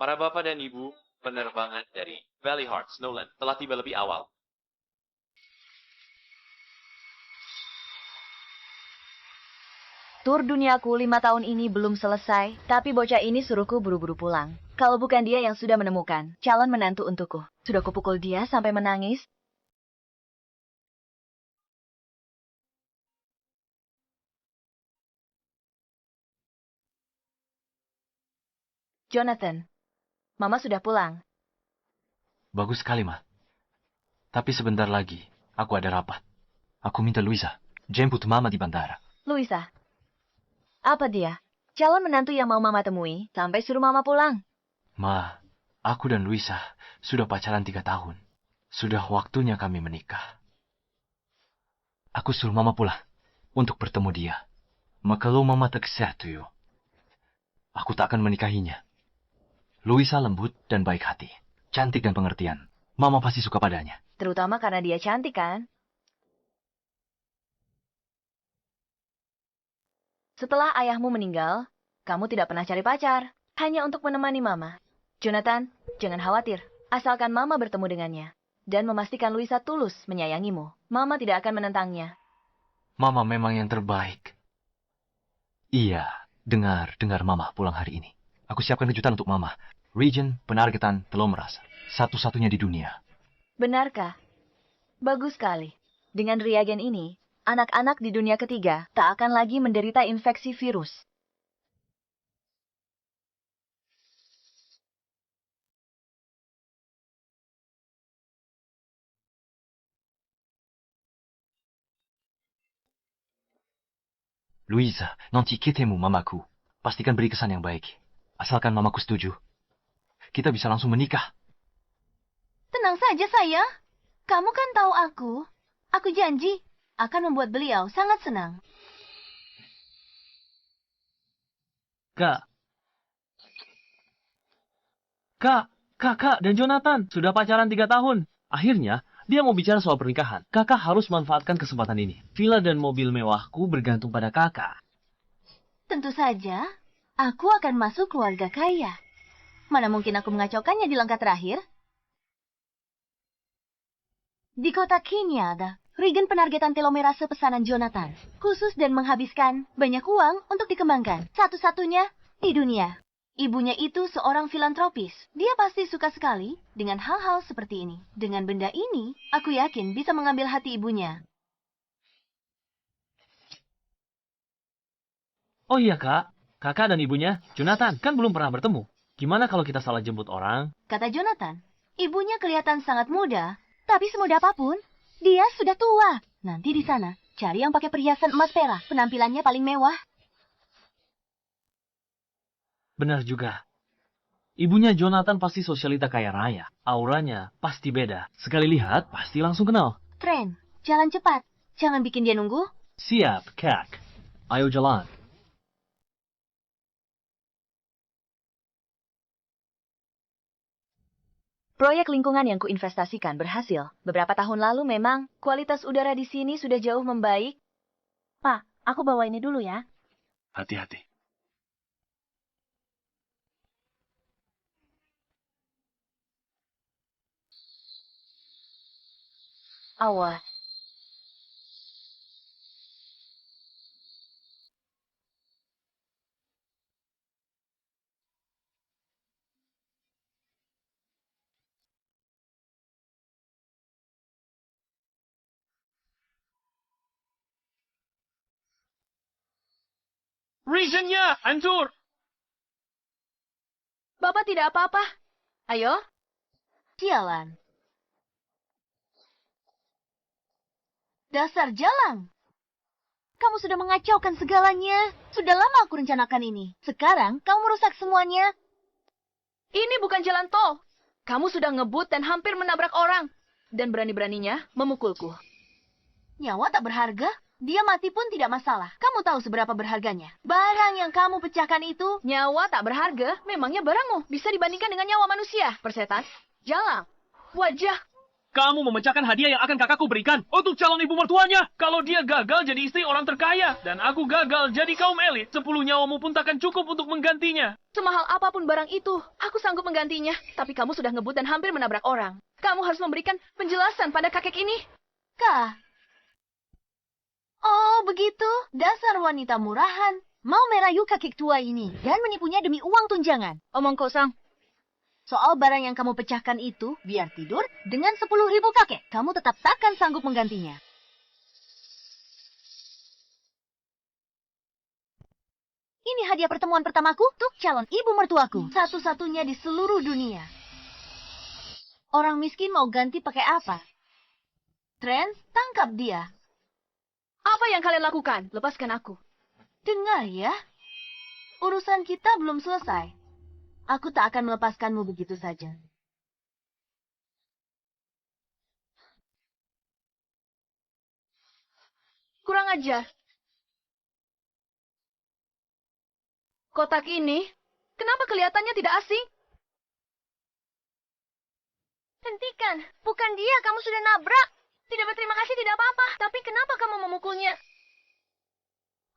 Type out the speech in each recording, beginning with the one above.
Para bapak dan ibu, penerbangan dari Valley Heart, Snowland telah tiba lebih awal. Tur duniaku 5 tahun ini belum selesai, tapi bocah ini suruhku buru-buru pulang. Kalau bukan dia yang sudah menemukan calon menantu untukku. Sudah kupukul dia sampai menangis. Jonathan, Mama sudah pulang. Bagus sekali, Ma. Tapi sebentar lagi, aku ada rapat. Aku minta Luisa jemput Mama di bandara. Luisa, apa dia? Calon menantu yang mau Mama temui sampai suruh Mama pulang. Ma, aku dan Luisa sudah pacaran 3 tahun. Sudah waktunya kami menikah. Aku suruh Mama pulang untuk bertemu dia. Maka kalau Mama tak setuju, aku tak akan menikahinya. Luisa lembut dan baik hati. Cantik dan pengertian. Mama pasti suka padanya. Terutama karena dia cantik kan? Setelah ayahmu meninggal, kamu tidak pernah cari pacar. Hanya untuk menemani Mama. Jonathan, jangan khawatir. Asalkan Mama bertemu dengannya. Dan memastikan Luisa tulus menyayangimu. Mama tidak akan menentangnya. Mama memang yang terbaik. Iya, dengar Mama pulang hari ini. Aku siapkan kejutan untuk Mama. Region penargetan telomeras. Satu-satunya di dunia. Benarkah? Bagus sekali. Dengan reagen ini, anak-anak di dunia ketiga tak akan lagi menderita infeksi virus. Luisa, nanti ketemu Mamaku. Pastikan beri kesan yang baik. Asalkan Mamaku setuju. Kita bisa langsung menikah. Tenang saja, sayang. Kamu kan tahu aku. Aku janji akan membuat beliau sangat senang. Kak, Kakak dan Jonathan sudah pacaran 3 tahun. Akhirnya, dia mau bicara soal pernikahan. Kakak harus manfaatkan kesempatan ini. Villa dan mobil mewahku bergantung pada kakak. Tentu saja, aku akan masuk keluarga kaya. Mana mungkin aku mengacaukannya di langkah terakhir? Di kota Kinyada, Regen penargetan telomerase pesanan Jonathan. Khusus dan menghabiskan banyak uang untuk dikembangkan. Satu-satunya di dunia. Ibunya itu seorang filantropis. Dia pasti suka sekali dengan hal-hal seperti ini. Dengan benda ini, aku yakin bisa mengambil hati ibunya. Oh iya kak, kakak dan ibunya, Jonathan, kan belum pernah bertemu. Gimana kalau kita salah jemput orang? Kata Jonathan, ibunya kelihatan sangat muda, tapi semuda apapun, dia sudah tua. Nanti di sana, cari yang pakai perhiasan emas perak. Penampilannya paling mewah. Benar juga. Ibunya Jonathan pasti sosialita kaya raya. Auranya pasti beda. Sekali lihat, pasti langsung kenal. Tren, jalan cepat. Jangan bikin dia nunggu. Siap, kak. Ayo jalan. Proyek lingkungan yang kuinvestasikan berhasil. Beberapa tahun lalu memang kualitas udara di sini sudah jauh membaik. Pak, aku bawa ini dulu ya. Hati-hati. Awas. Regionnya hancur. Bapak tidak apa-apa. Ayo. Jalan. Dasar jalan. Kamu sudah mengacaukan segalanya. Sudah lama aku rencanakan ini. Sekarang kamu merusak semuanya. Ini bukan jalan tol. Kamu sudah ngebut dan hampir menabrak orang. Dan berani-beraninya memukulku. Nyawa tak berharga? Dia mati pun tidak masalah. Kamu tahu seberapa berharganya. Barang yang kamu pecahkan itu... Nyawa tak berharga? Memangnya barangmu bisa dibandingkan dengan nyawa manusia? Persetan, jalan, wajah, Kamu memecahkan hadiah yang akan kakakku berikan untuk calon ibu mertuanya. Kalau dia gagal jadi istri orang terkaya, dan aku gagal jadi kaum elit, 10 nyawamu pun takkan cukup untuk menggantinya. Semahal apapun barang itu, aku sanggup menggantinya. Tapi kamu sudah ngebut dan hampir menabrak orang. Kamu harus memberikan penjelasan pada kakek ini. Kak. Oh, begitu. Dasar wanita murahan. Mau merayu kakek tua ini dan menipunya demi uang tunjangan. Omong kosong. Soal barang yang kamu pecahkan itu, biar tidur, dengan 10.000 kakek, kamu tetap takkan sanggup menggantinya. Ini hadiah pertemuan pertamaku untuk calon ibu mertuaku. Satu-satunya di seluruh dunia. Orang miskin mau ganti pakai apa? Trent, tangkap dia. Apa yang kalian lakukan? Lepaskan aku. Dengar ya. Urusan kita belum selesai. Aku tak akan melepaskanmu begitu saja. Kurang ajar. Kotak ini, kenapa kelihatannya tidak asing? Hentikan, bukan dia, kamu sudah nabrak. Tidak berterima kasih, tidak apa-apa. Tapi kenapa kamu memukulnya?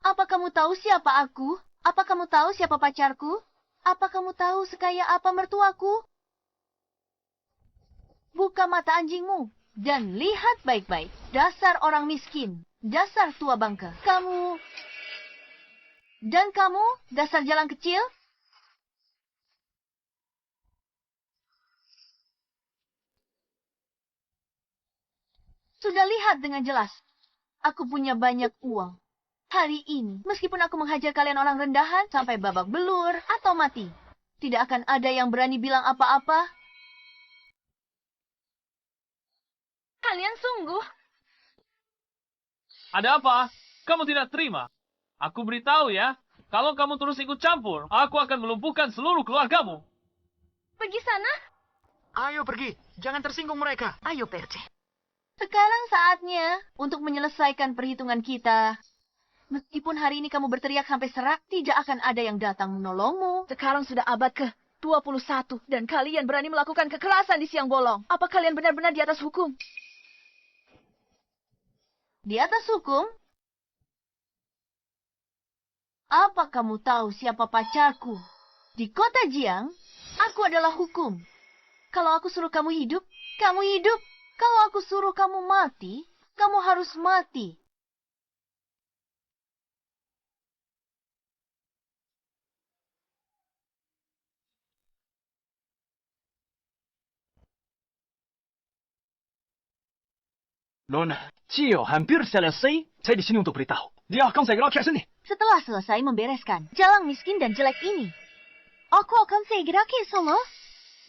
Apa kamu tahu siapa aku? Apa kamu tahu siapa pacarku? Apa kamu tahu sekaya apa mertuaku? Buka mata anjingmu dan lihat baik-baik. Dasar orang miskin, dasar tua bangka. Kamu dan kamu, dasar jalan kecil. Sudah lihat dengan jelas. Aku punya banyak uang. Hari ini, meskipun aku menghajar kalian orang rendahan sampai babak belur atau mati, tidak akan ada yang berani bilang apa-apa. Kalian sungguh. Ada apa? Kamu tidak terima? Aku beritahu ya, kalau kamu terus ikut campur, aku akan melumpuhkan seluruh keluargamu. Pergi sana. Ayo pergi, jangan tersinggung mereka. Ayo Perce. Sekarang saatnya untuk menyelesaikan perhitungan kita. Meskipun hari ini kamu berteriak sampai serak, tidak akan ada yang datang menolongmu. Sekarang sudah abad ke-21 dan kalian berani melakukan kekerasan di siang bolong. Apa kalian benar-benar di atas hukum? Di atas hukum? Apa kamu tahu siapa pacarku? Di kota Jiang, aku adalah hukum. Kalau aku suruh kamu hidup, kamu hidup. Kalau aku suruh kamu mati, kamu harus mati. Nona, Cio hampir selesai. Saya di sini untuk beritahu. Dia akan segera ke sini. Setelah selesai membereskan jalan miskin dan jelek ini, aku akan segera ke Solo.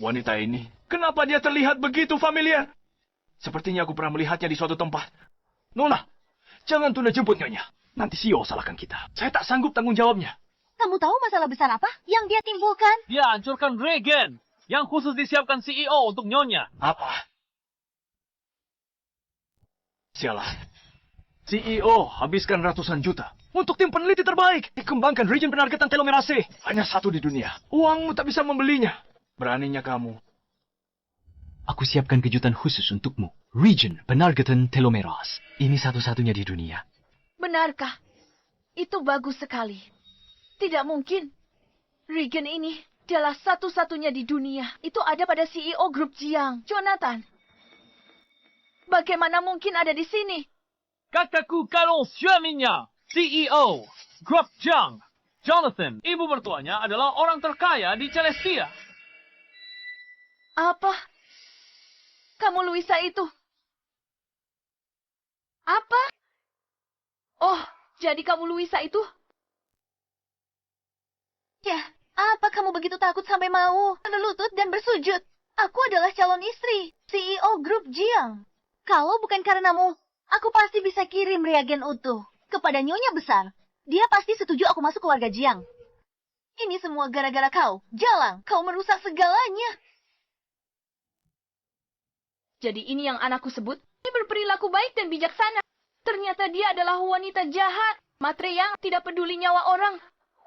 Wanita ini, kenapa dia terlihat begitu familiar? Sepertinya aku pernah melihatnya di suatu tempat. Nona, jangan tunda jemput Nyonya. Nanti Cio salahkan kita. Saya tak sanggup tanggung jawabnya. Kamu tahu masalah besar apa yang dia timbulkan? Dia hancurkan regen yang khusus disiapkan CEO untuk Nyonya. Apa? Sialah. CEO habiskan ratusan juta untuk tim peneliti terbaik. Dikembangkan regen penargetan telomerase. Hanya satu di dunia. Uangmu tak bisa membelinya. Beraninya kamu. Aku siapkan kejutan khusus untukmu. Regen penargetan telomerase. Ini satu-satunya di dunia. Benarkah? Itu bagus sekali. Tidak mungkin. Regen ini adalah satu-satunya di dunia. Itu ada pada CEO grup Jiang, Jonathan. Bagaimana mungkin ada di sini? Kakakku Kalong suaminya, CEO, Grup Jiang, Jonathan. Ibu mertuanya adalah orang terkaya di Celestia. Apa? Kamu Luisa itu? Apa? Oh, jadi kamu Luisa itu? Ya, apa kamu begitu takut sampai mau berlutut dan bersujud? Aku adalah calon istri, CEO grup Jiang. Kalau bukan karenamu, aku pasti bisa kirim reagen utuh kepada Nyonya Besar. Dia pasti setuju aku masuk keluarga Jiang. Ini semua gara-gara kau. Jalang, kau merusak segalanya. Jadi ini yang anakku sebut, dia berperilaku baik dan bijaksana. Ternyata dia adalah wanita jahat. Matre yang tidak peduli nyawa orang.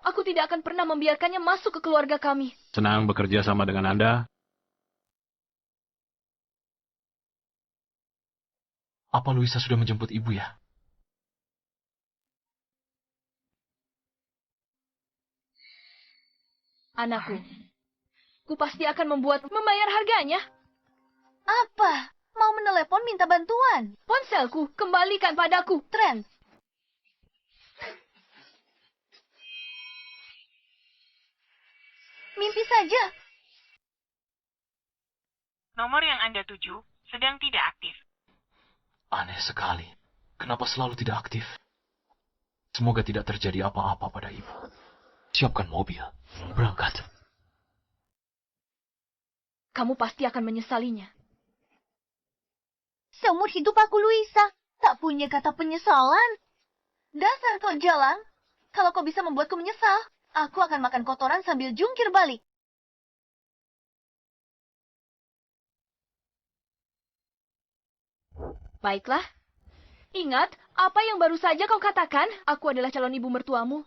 Aku tidak akan pernah membiarkannya masuk ke keluarga kami. Senang bekerja sama dengan Anda. Apa Luisa sudah menjemput ibu ya? Anakku, ku pasti akan membayar harganya. Apa? Mau menelepon minta bantuan? Ponselku, kembalikan padaku. Trent. Mimpi saja. Nomor yang Anda tuju sedang tidak aktif. Aneh sekali. Kenapa selalu tidak aktif? Semoga tidak terjadi apa-apa pada ibu. Siapkan mobil. Berangkat. Kamu pasti akan menyesalinya. Seumur hidup aku, Luisa, tak punya kata penyesalan. Dasar kau jalan. Kalau kau bisa membuatku menyesal, aku akan makan kotoran sambil jungkir balik. Baiklah. Ingat, apa yang baru saja kau katakan? Aku adalah calon ibu mertuamu.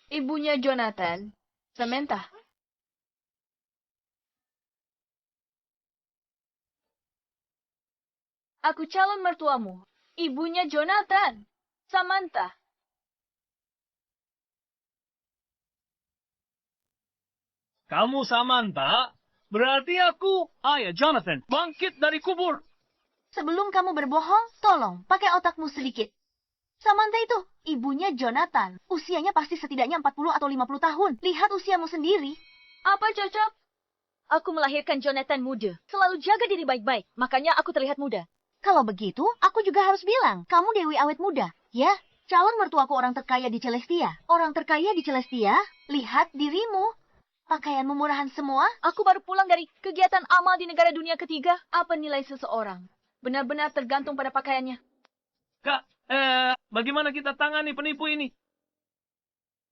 Ibunya Jonathan. Samantha. Aku calon mertuamu. Ibunya Jonathan. Samantha. Kamu Samantha? Berarti aku, ayah Jonathan, bangkit dari kubur. Sebelum kamu berbohong, tolong pakai otakmu sedikit. Samantha itu ibunya Jonathan. Usianya pasti setidaknya 40 atau 50 tahun. Lihat usiamu sendiri. Apa cocok? Aku melahirkan Jonathan muda. Selalu jaga diri baik-baik. Makanya aku terlihat muda. Kalau begitu, aku juga harus bilang, kamu Dewi awet muda. Ya, calon mertuaku orang terkaya di Celestia. Orang terkaya di Celestia, lihat dirimu. Pakaianmu murahan semua. Aku baru pulang dari kegiatan amal di negara dunia ketiga. Apa nilai seseorang? Benar-benar tergantung pada pakaiannya. Kak, bagaimana kita tangani penipu ini?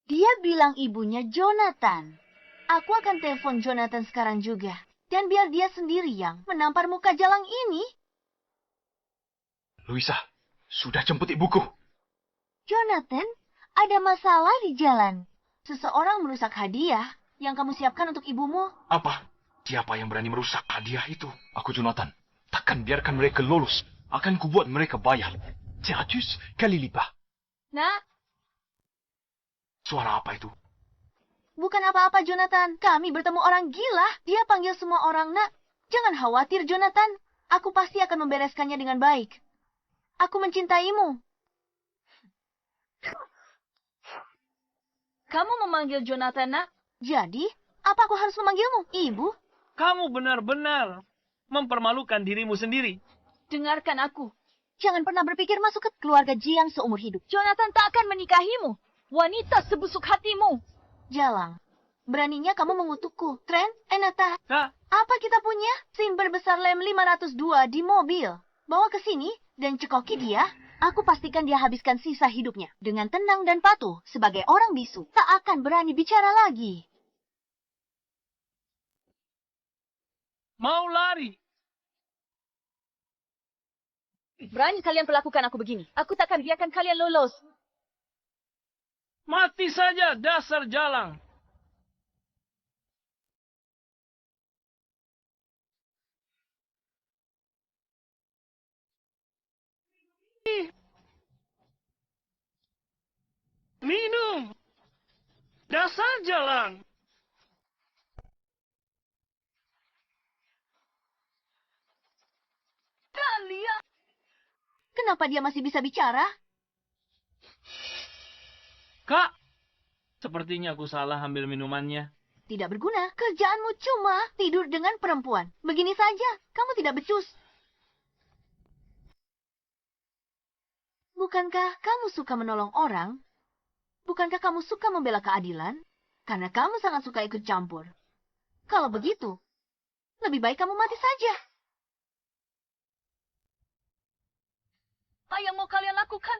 Dia bilang ibunya Jonathan. Aku akan telepon Jonathan sekarang juga. Dan biar dia sendiri yang menampar muka jalang ini. Luisa, sudah jemput ibuku. Jonathan, ada masalah di jalan. Seseorang merusak hadiah yang kamu siapkan untuk ibumu. Apa? Siapa yang berani merusak hadiah itu? Aku Jonathan. Takkan biarkan mereka lolos. Akan kubuat mereka bayar. 100 kali lipat. Nak, Suara apa itu? bukan apa-apa Jonathan. Kami bertemu orang gila. Dia panggil semua orang nak. Jangan khawatir Jonathan. Aku pasti akan membereskannya dengan baik. Aku mencintaimu. Kamu memanggil Jonathan nak? Jadi, apa aku harus memanggilmu? Ibu? Kamu benar-benar mempermalukan dirimu sendiri. Dengarkan aku. Jangan pernah berpikir masuk ke keluarga Jiang seumur hidup. Jonathan tak akan menikahimu. Wanita sebusuk hatimu. Jalang, beraninya kamu mengutukku. Trent, Enata, Kak, apa kita punya? SIM berbesar lem 502 di mobil. Bawa ke sini dan cekoki dia. Aku pastikan dia habiskan sisa hidupnya dengan tenang dan patuh sebagai orang bisu. Tak akan berani bicara lagi. mau lari. Berani kalian perlakukan aku begini. Aku tak akan biarkan kalian lolos. Mati saja dasar jalang. Minum. Dasar jalang. Talia. Kenapa dia masih bisa bicara? Kak, sepertinya aku salah ambil minumannya. Tidak berguna. Kerjaanmu cuma tidur dengan perempuan. Begini saja, kamu tidak becus. Bukankah kamu suka menolong orang? Bukankah kamu suka membela keadilan? Karena kamu sangat suka ikut campur. Kalau begitu, lebih baik kamu mati saja. Apa yang mau kalian lakukan?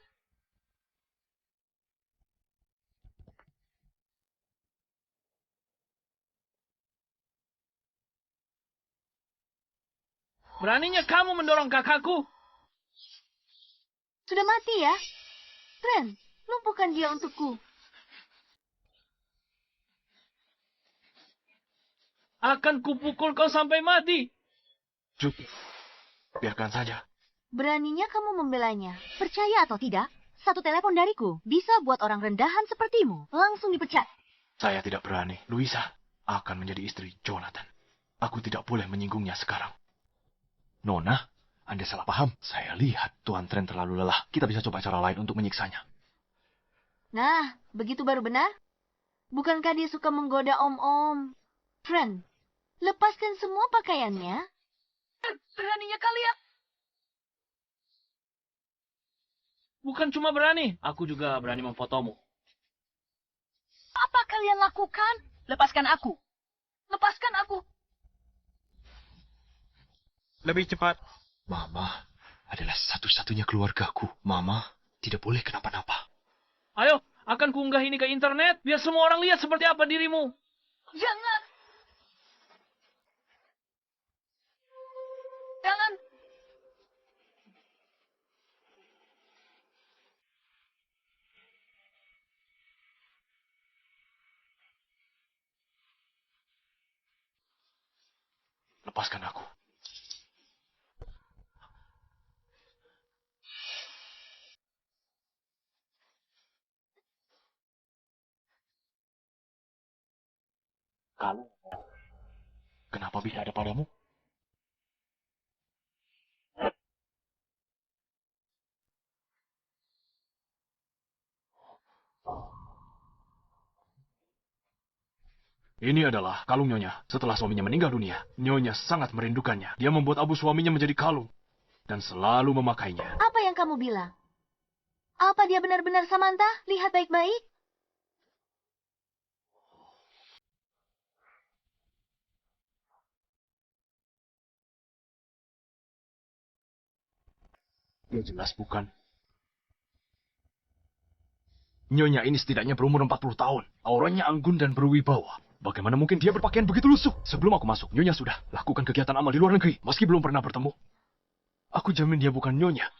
Beraninya kamu mendorong kakakku. Sudah mati ya? Trent, lumpuhkan dia untukku. Akan kupukul kau sampai mati. Cukup. Biarkan saja. Beraninya kamu membelanya. Percaya atau tidak, satu telepon dariku bisa buat orang rendahan sepertimu langsung dipecat. Saya tidak berani. Luisa akan menjadi istri Jonathan. Aku tidak boleh menyinggungnya sekarang. Nona, Anda salah paham. Saya lihat Tuan Trent terlalu lelah. Kita bisa coba cara lain untuk menyiksanya. Nah, begitu baru benar? Bukankah dia suka menggoda om-om? Friend, lepaskan semua pakaiannya. Beraninya kalian. Bukan cuma berani, aku juga berani memfotomu. Apa kalian lakukan? Lepaskan aku. Lepaskan aku. Lebih cepat. Mama adalah satu-satunya keluargaku. Mama tidak boleh kenapa-napa. Ayo, akan kuunggah ini ke internet, biar semua orang lihat seperti apa dirimu. Jangan. Jangan. Lepaskan aku. Kamu, kenapa bisa ada padamu? Ini adalah kalung Nyonya. Setelah suaminya meninggal dunia, Nyonya sangat merindukannya. Dia membuat abu suaminya menjadi kalung dan selalu memakainya. Apa yang kamu bilang? Apa dia benar-benar Samantha? Lihat baik-baik. Dia jelas bukan. Nyonya ini setidaknya berumur 40 tahun. Auranya anggun dan berwibawa. Bagaimana mungkin dia berpakaian begitu lusuh? Sebelum aku masuk, Nyonya sudah lakukan kegiatan amal di luar negeri, meski belum pernah bertemu. Aku jamin dia bukan Nyonya.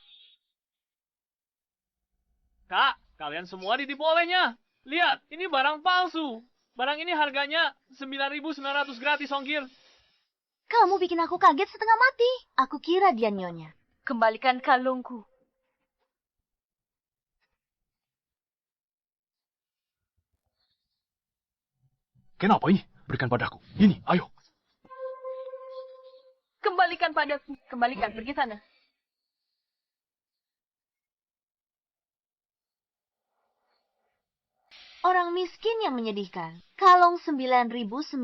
Kak, kalian semua ditipu olehnya. Lihat, ini barang palsu. Barang ini harganya 9.900 gratis ongkir. Kamu bikin aku kaget setengah mati. Aku kira dia nyonya. Kembalikan kalungku. Kenapa ini? Berikan padaku. Ini, ayo. Kembalikan padaku. Kembalikan, pergi sana. Orang miskin yang menyedihkan. Kalung 9.900.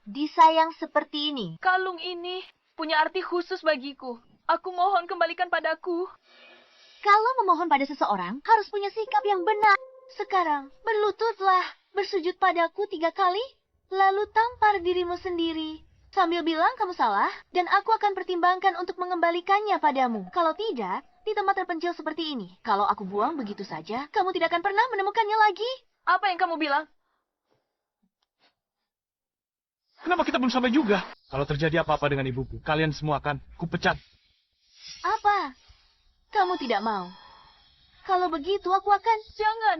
Disayang seperti ini. Kalung ini punya arti khusus bagiku. Aku mohon kembalikan padaku. Kalau memohon pada seseorang, harus punya sikap yang benar. Sekarang, berlututlah. Bersujud padaku 3 kali. Lalu tampar dirimu sendiri. Sambil bilang kamu salah, dan aku akan pertimbangkan untuk mengembalikannya padamu. Kalau tidak, di tempat terpencil seperti ini. Kalau aku buang begitu saja, kamu tidak akan pernah menemukannya lagi. Apa yang kamu bilang? Kenapa kita belum sampai juga? Kalau terjadi apa-apa dengan ibuku, kalian semua akan kupecat. Apa? Kamu tidak mau. Kalau begitu aku akan... Jangan.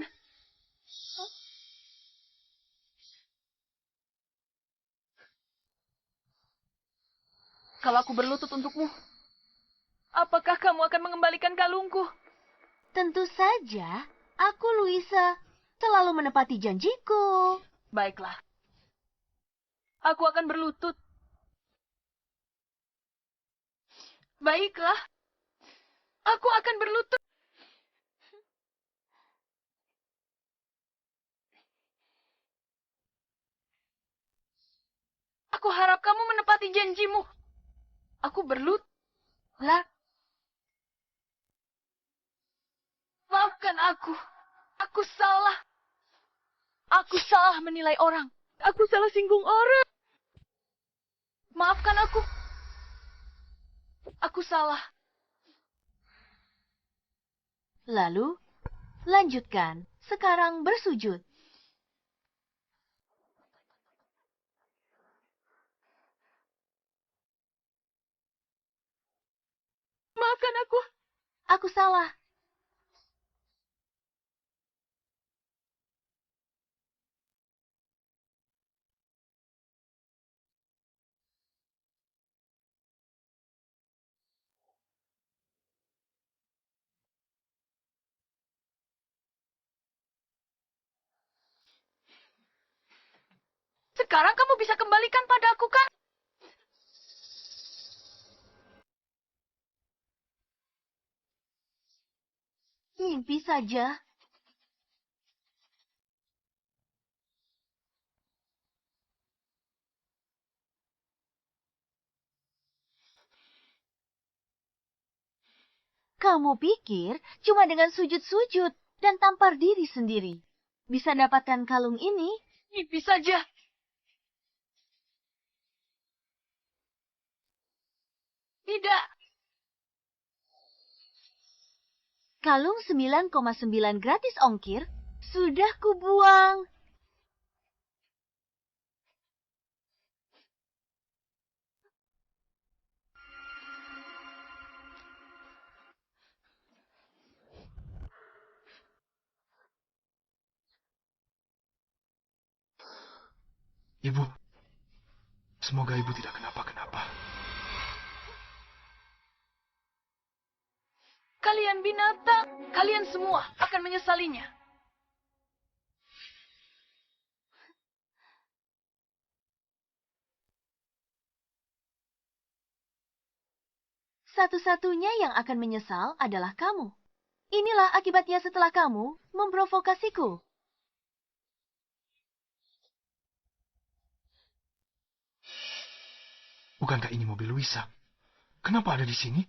Kalau aku berlutut untukmu, apakah kamu akan mengembalikan kalungku? Tentu saja. Aku, Luisa, selalu menepati janjiku. Baiklah. Aku akan berlutut. Baiklah. Aku akan berlutut. Aku harap kamu menepati janjimu. Aku berlutut. Lah. Maafkan aku. Aku salah. Aku salah menilai orang. Aku salah singgung orang. Maafkan aku. Aku salah. Lalu, lanjutkan. Sekarang bersujud. Maafkan aku. Aku salah. Sekarang kamu bisa kembalikan padaku, kan? Mimpi saja. Kamu pikir cuma dengan sujud-sujud dan tampar diri sendiri bisa dapatkan kalung ini? Mimpi saja. Tidak. Kalung 9,9 gratis ongkir sudah kubuang. Ibu, semoga ibu tidak kenapa-kenapa. Kalian binatang, kalian semua akan menyesalinya. Satu-satunya yang akan menyesal adalah kamu. Inilah akibatnya setelah kamu memprovokasiku. Bukankah ini mobil Luisa? Kenapa ada di sini?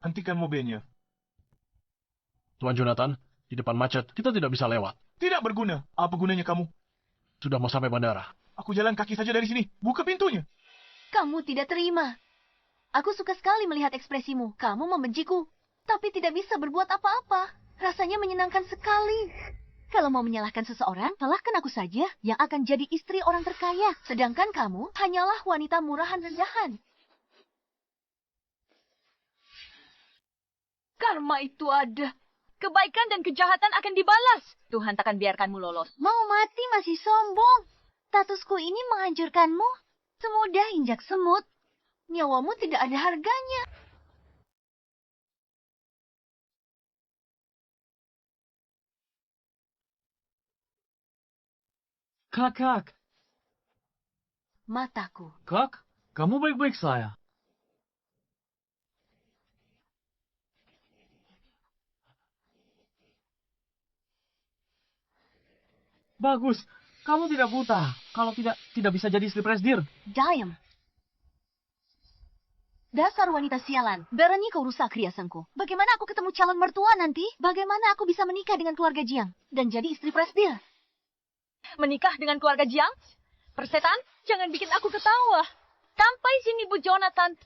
Hentikan mobilnya. Tuan Jonathan, di depan macet, kita tidak bisa lewat. Tidak berguna. Apa gunanya kamu? Sudah mau sampai bandara. Aku jalan kaki saja dari sini. Buka pintunya. Kamu tidak terima. Aku suka sekali melihat ekspresimu. Kamu membenciku, tapi tidak bisa berbuat apa-apa. Rasanya menyenangkan sekali. Kalau mau menyalahkan seseorang, salahkan aku saja yang akan jadi istri orang terkaya. Sedangkan kamu hanyalah wanita murahan rendahan. Karma itu ada. Kebaikan dan kejahatan akan dibalas. Tuhan takkan biarkanmu lolos. Mau mati masih sombong. Statusku ini menghancurkanmu. Semudah injak semut. Nyawamu tidak ada harganya. Kakak, Mataku. kak, kamu baik-baik saya. Bagus, kamu tidak buta. Kalau tidak bisa jadi istri presdir. Diam. Dasar wanita sialan. Berani kau rusak riasanku. Bagaimana aku ketemu calon mertua nanti? Bagaimana aku bisa menikah dengan keluarga Jiang dan jadi istri presdir? Menikah dengan keluarga Jiang? Persetan, jangan bikin aku ketawa. Sampai sini, Bu Jonathan.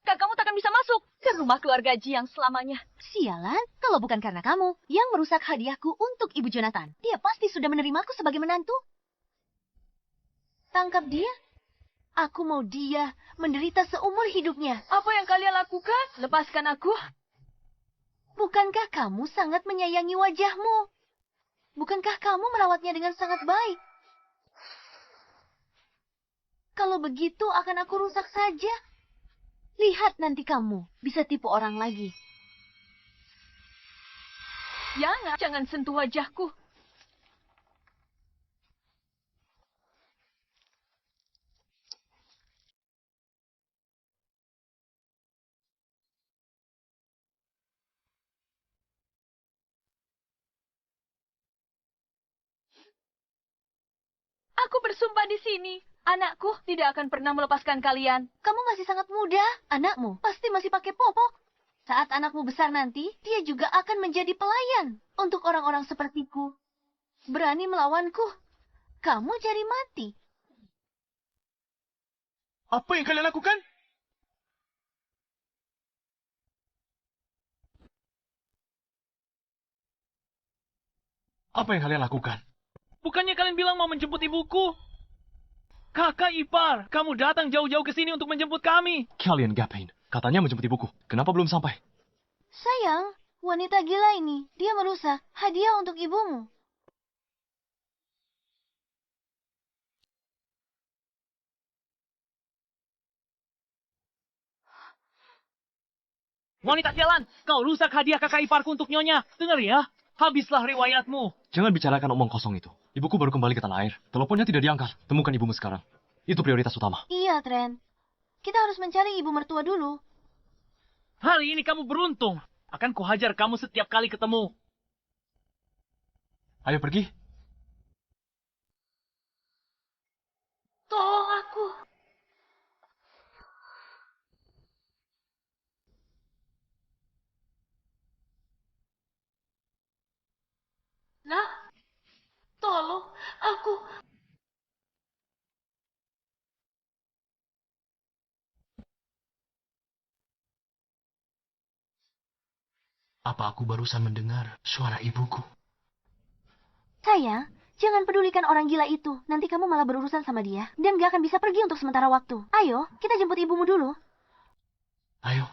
Kamu takkan bisa masuk ke rumah keluarga Jiang selamanya. Sialan, kalau bukan karena kamu yang merusak hadiahku untuk Ibu Jonathan. Dia pasti sudah menerimaku sebagai menantu. Tangkap dia. Aku mau dia menderita seumur hidupnya. Apa yang kalian lakukan? Lepaskan aku. Bukankah kamu sangat menyayangi wajahmu? Bukankah kamu merawatnya dengan sangat baik? Kalau begitu akan aku rusak saja. Lihat nanti kamu bisa tipu orang lagi. Jangan sentuh wajahku. Aku bersumpah di sini. Anakku tidak akan pernah melepaskan kalian. Kamu masih sangat muda. Anakmu pasti masih pakai popok. Saat anakmu besar nanti, dia juga akan menjadi pelayan untuk orang-orang sepertiku. Berani melawanku, kamu jadi mati. Apa yang kalian lakukan? Apa yang kalian lakukan? Bukannya kalian bilang mau menjemput ibuku? Kakak ipar, kamu datang jauh-jauh ke sini untuk menjemput kami. Kalian ngapain? Katanya menjemput ibuku. Kenapa belum sampai? Sayang, wanita gila ini, dia merusak hadiah untuk ibumu. Wanita sialan, kau rusak hadiah kakak iparku untuk Nyonya. Dengar ya, habislah riwayatmu. Jangan bicarakan omong kosong itu. Ibuku baru kembali ke tanah air. Teleponnya tidak diangkat. Temukan ibumu sekarang. Itu prioritas utama. Iya, Tren. Kita harus mencari ibu mertua dulu. Hari ini kamu beruntung. Akan kuhajar kamu setiap kali ketemu. Ayo pergi. Tolong aku. Nah, tolong aku. Apa aku barusan mendengar suara ibuku? Sayang, jangan pedulikan orang gila itu. Nanti kamu malah berurusan sama dia. Dan gak akan bisa pergi untuk sementara waktu. Ayo, kita jemput ibumu dulu. Ayo.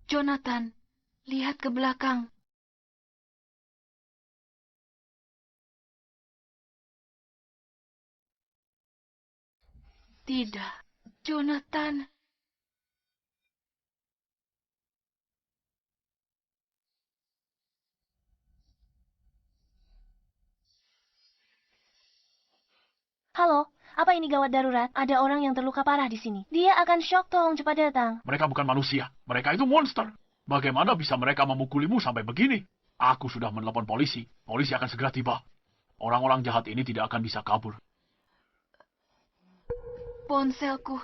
Jonathan, lihat ke belakang. Tidak, Jonathan. Halo, apa ini gawat darurat? Ada orang yang terluka parah di sini. Dia akan shock, tolong cepat datang. Mereka bukan manusia. Mereka itu monster. Bagaimana bisa mereka memukulimu sampai begini? Aku sudah menelepon polisi. Polisi akan segera tiba. Orang-orang jahat ini tidak akan bisa kabur. Ponselku.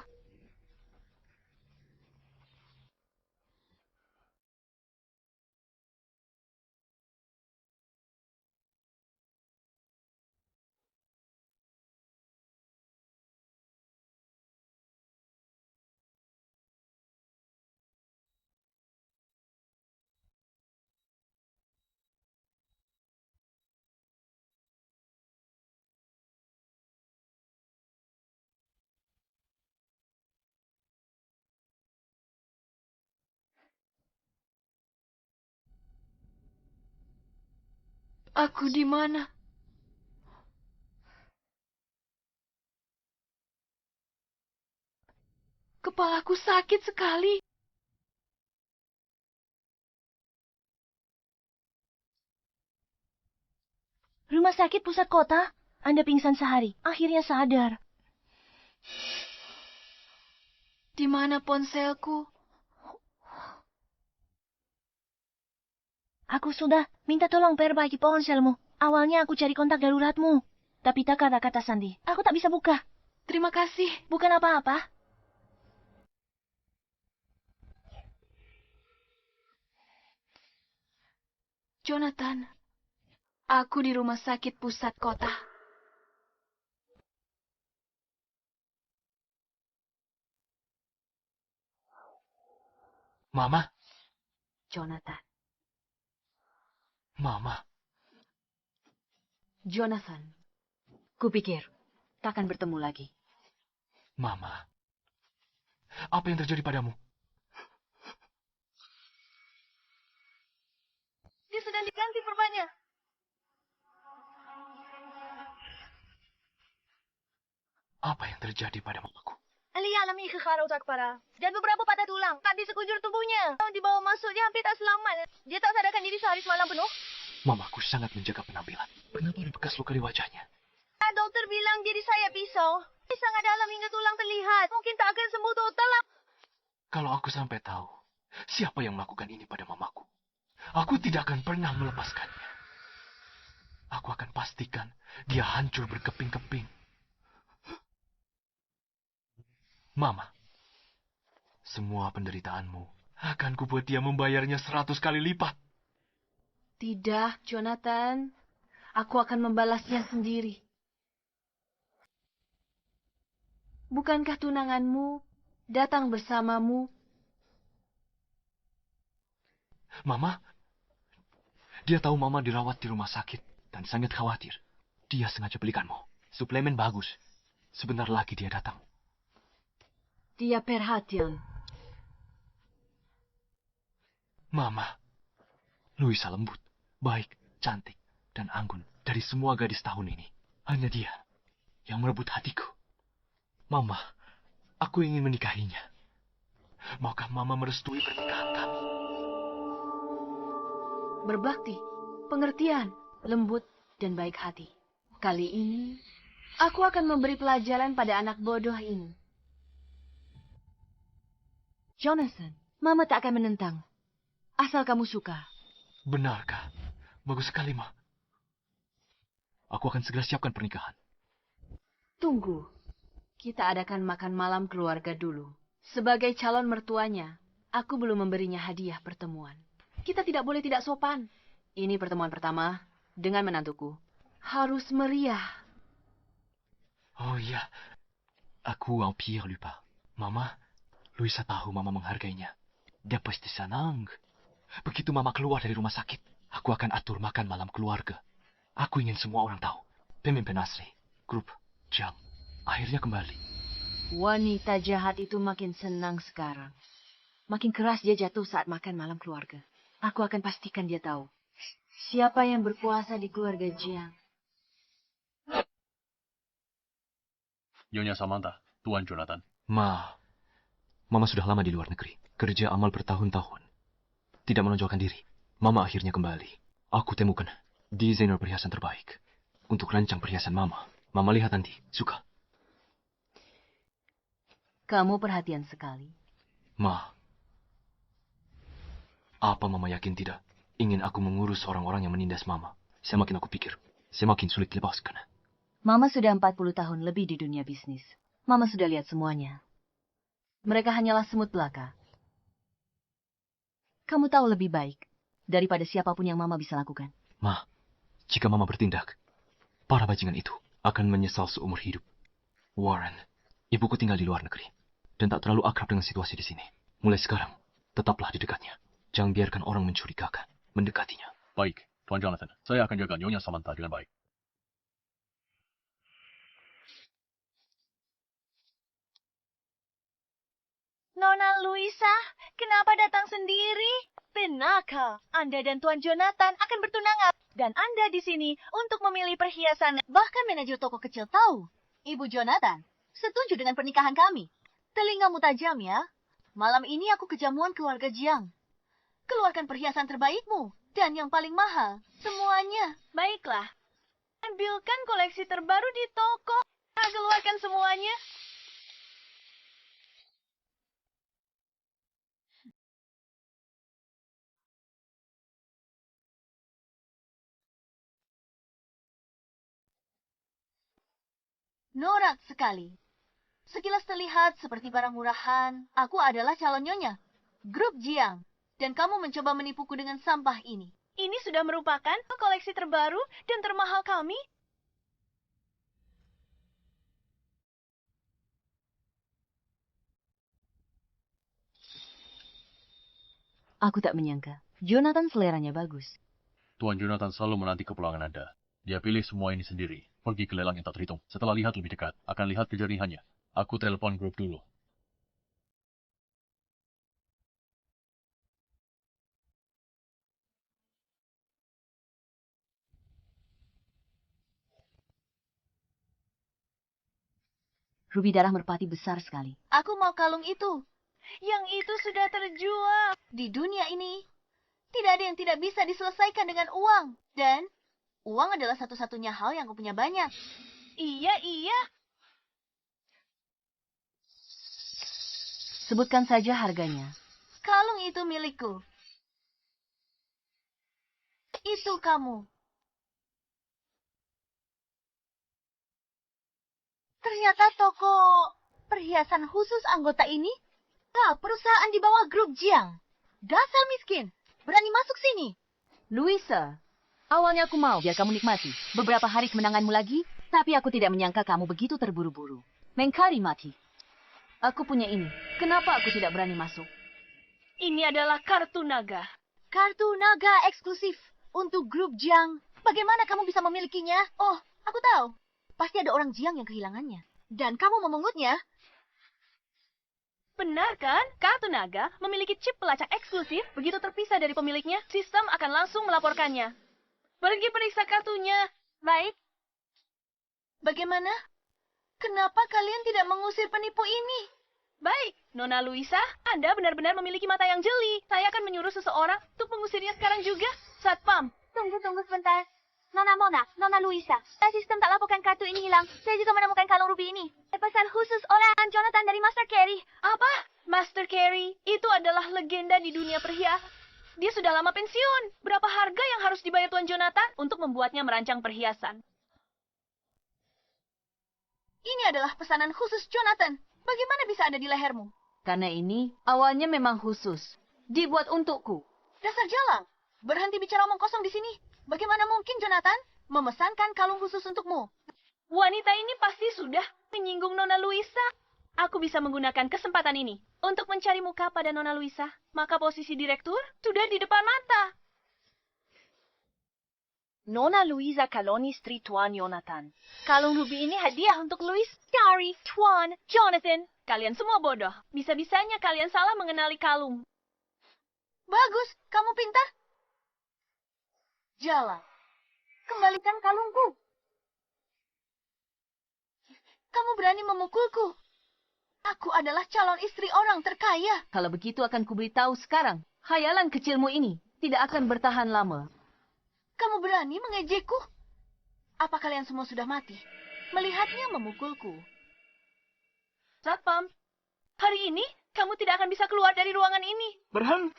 Aku di mana? Kepalaku sakit sekali. Rumah sakit pusat kota? Anda pingsan sehari, akhirnya sadar. Di mana ponselku? Aku sudah minta tolong perbaiki ponselmu. Awalnya aku cari kontak daruratmu. Tapi tak kata-kata sandi. Aku tak bisa buka. Terima kasih. Bukan apa-apa. Jonathan, aku di rumah sakit pusat kota. Mama. Jonathan. Mama. Jonathan. Kupikir takkan bertemu lagi. Mama. Apa yang terjadi padamu? Dia sedang diganti perbannya. Apa yang terjadi pada mamaku? Ali alami kekharautak parah dan beberapa patah tulang tak di sekujur tubuhnya. Dibawa masuk, dia hampir tak selamat. Dia tak sadarkan diri sehari semalam penuh. Mamaku sangat menjaga penampilan. Kenapa ada bekas luka di wajahnya? Dokter bilang dia disayat pisau. Dia sangat dalam hingga tulang terlihat. Mungkin tak akan sembuh total. Kalau aku sampai tahu siapa yang melakukan ini pada mamaku, aku tidak akan pernah melepaskannya. Aku akan pastikan dia hancur berkeping-keping. Mama, semua penderitaanmu akan kubuat dia membayarnya 100 kali lipat. Tidak, Jonathan. Aku akan membalasnya sendiri. Bukankah tunanganmu datang bersamamu? Mama, dia tahu Mama dirawat di rumah sakit dan sangat khawatir. Dia sengaja belikanmu. Suplemen bagus. Sebentar lagi dia datang. Dia perhatian. Mama, Luisa lembut, baik, cantik, dan anggun dari semua gadis tahun ini. Hanya dia yang merebut hatiku. Mama, aku ingin menikahinya. Maukah Mama merestui pernikahan kami? Berbakti, pengertian, lembut, dan baik hati. Kali ini, aku akan memberi pelajaran pada anak bodoh ini. Jonathan, Mama tak akan menentang. Asal kamu suka. Benarkah? Bagus sekali, Ma. Aku akan segera siapkan pernikahan. Tunggu. Kita adakan makan malam keluarga dulu. Sebagai calon mertuanya, aku belum memberinya hadiah pertemuan. Kita tidak boleh tidak sopan. Ini pertemuan pertama dengan menantuku. Harus meriah. Oh iya, aku hampir lupa. Mama, Luisa tahu Mama menghargainya. Dia pasti senang. Begitu Mama keluar dari rumah sakit, aku akan atur makan malam keluarga. Aku ingin semua orang tahu. Pemimpin asli, grup, jam, akhirnya kembali. Wanita jahat itu makin senang sekarang. Makin keras dia jatuh saat makan malam keluarga. Aku akan pastikan dia tahu siapa yang berkuasa di keluarga Jiang. Nyonya Samantha, Tuan Jonathan. Mama sudah lama di luar negeri. Kerja amal bertahun-tahun. Tidak menonjolkan diri. Mama akhirnya kembali. Aku temukan desainer perhiasan terbaik. Untuk rancang perhiasan Mama. Mama lihat nanti. Suka? Kamu perhatian sekali. Apa Mama yakin tidak? Ingin aku mengurus orang-orang yang menindas Mama. Semakin aku pikir, semakin sulit dilepaskan. Mama sudah 40 tahun lebih di dunia bisnis. Mama sudah lihat semuanya. Mereka hanyalah semut belaka. Kamu tahu lebih baik daripada siapapun yang Mama bisa lakukan. Jika Mama bertindak, para bajingan itu akan menyesal seumur hidup. Warren, ibuku tinggal di luar negeri dan tak terlalu akrab dengan situasi di sini. Mulai sekarang, tetaplah di dekatnya. Jangan biarkan orang mencurigakan, mendekatinya. Baik, Tuan Jonathan. Saya akan jaga Nyonya Samantha dengan baik. Nona Luisa, kenapa datang sendiri? Benarkah Anda dan Tuan Jonathan akan bertunangan? Dan Anda di sini untuk memilih perhiasan. Bahkan manajer toko kecil tahu. Ibu Jonathan, setuju dengan pernikahan kami. Telingamu tajam ya. Malam ini aku kejamuan keluarga Jiang. Keluarkan perhiasan terbaikmu. Dan yang paling mahal. Semuanya. Baiklah. Ambilkan koleksi terbaru di toko. Keluarkan semuanya. Norak sekali. Sekilas terlihat seperti barang murahan. Aku adalah calon nyonya. Grup Jiang. Dan kamu mencoba menipuku dengan sampah ini. Ini sudah merupakan koleksi terbaru dan termahal kami. Aku tak menyangka. Jonathan seleranya bagus. Tuan Jonathan selalu menanti kepulangan Anda. Dia pilih semua ini sendiri. Pergi ke lelang yang tak terhitung. Setelah lihat lebih dekat, akan lihat kejernihannya. Aku telepon grup dulu. Rubi darah merpati besar sekali. Aku mau kalung itu. Yang itu sudah terjual. Di dunia ini, tidak ada yang tidak bisa diselesaikan dengan uang. Dan uang adalah satu-satunya hal yang aku punya banyak. Iya. Sebutkan saja harganya. Kalung itu milikku. Itu kamu. Ternyata toko perhiasan khusus anggota ini perusahaan di bawah grup Jiang. Dasar miskin, berani masuk sini. Luisa, awalnya aku mau biar kamu nikmati beberapa hari kemenanganmu lagi, tapi aku tidak menyangka kamu begitu terburu-buru. Mengkari mati. Aku punya ini. Kenapa aku tidak berani masuk? Ini adalah kartu naga. Kartu naga eksklusif untuk grup Jiang. Bagaimana kamu bisa memilikinya? Oh, aku tahu. Pasti ada orang Jiang yang kehilangannya. Dan kamu memungutnya. Benar kan? Kartu naga memiliki chip pelacak eksklusif. Begitu terpisah dari pemiliknya, sistem akan langsung melaporkannya. Pergi periksa kartunya. Baik. Bagaimana? Kenapa kalian tidak mengusir penipu ini? Baik, Nona Luisa, Anda benar-benar memiliki mata yang jeli. Saya akan menyuruh seseorang untuk mengusirnya sekarang juga. Satpam. Tunggu sebentar. Nona Mona, Nona Luisa. Sistem tak laporkan kartu ini hilang. Saya juga menemukan kalung ruby ini. Pesan khusus oleh Jonathan dari Master Carey. Apa? Master Carey, itu adalah legenda di dunia perhiasan. Dia sudah lama pensiun. Berapa harga yang harus dibayar Tuan Jonathan untuk membuatnya merancang perhiasan? Ini adalah pesanan khusus Jonathan. Bagaimana bisa ada di lehermu? Karena ini awalnya memang khusus. Dibuat untukku. Dasar jalang. Berhenti bicara omong kosong di sini. Bagaimana mungkin Jonathan memesankan kalung khusus untukmu? Wanita ini pasti sudah menyinggung Nona Luisa. Aku bisa menggunakan kesempatan ini untuk mencari muka pada Nona Luisa. Maka posisi direktur sudah di depan mata. Nona Luisa Caloni, istri Tuan Jonathan. Kalung ruby ini hadiah untuk Louis, Carey, Tuan, Jonathan. Kalian semua bodoh. Bisa-bisanya kalian salah mengenali kalung. Bagus, kamu pintar. Jalan. Kembalikan kalungku. Kamu berani memukulku. Aku adalah calon istri orang terkaya. Kalau begitu akan kuberitahu sekarang. Khayalan kecilmu ini tidak akan bertahan lama. Kamu berani mengejekku? Apa kalian semua sudah mati? Melihatnya memukulku. Satpam, hari ini kamu tidak akan bisa keluar dari ruangan ini. Berhenti.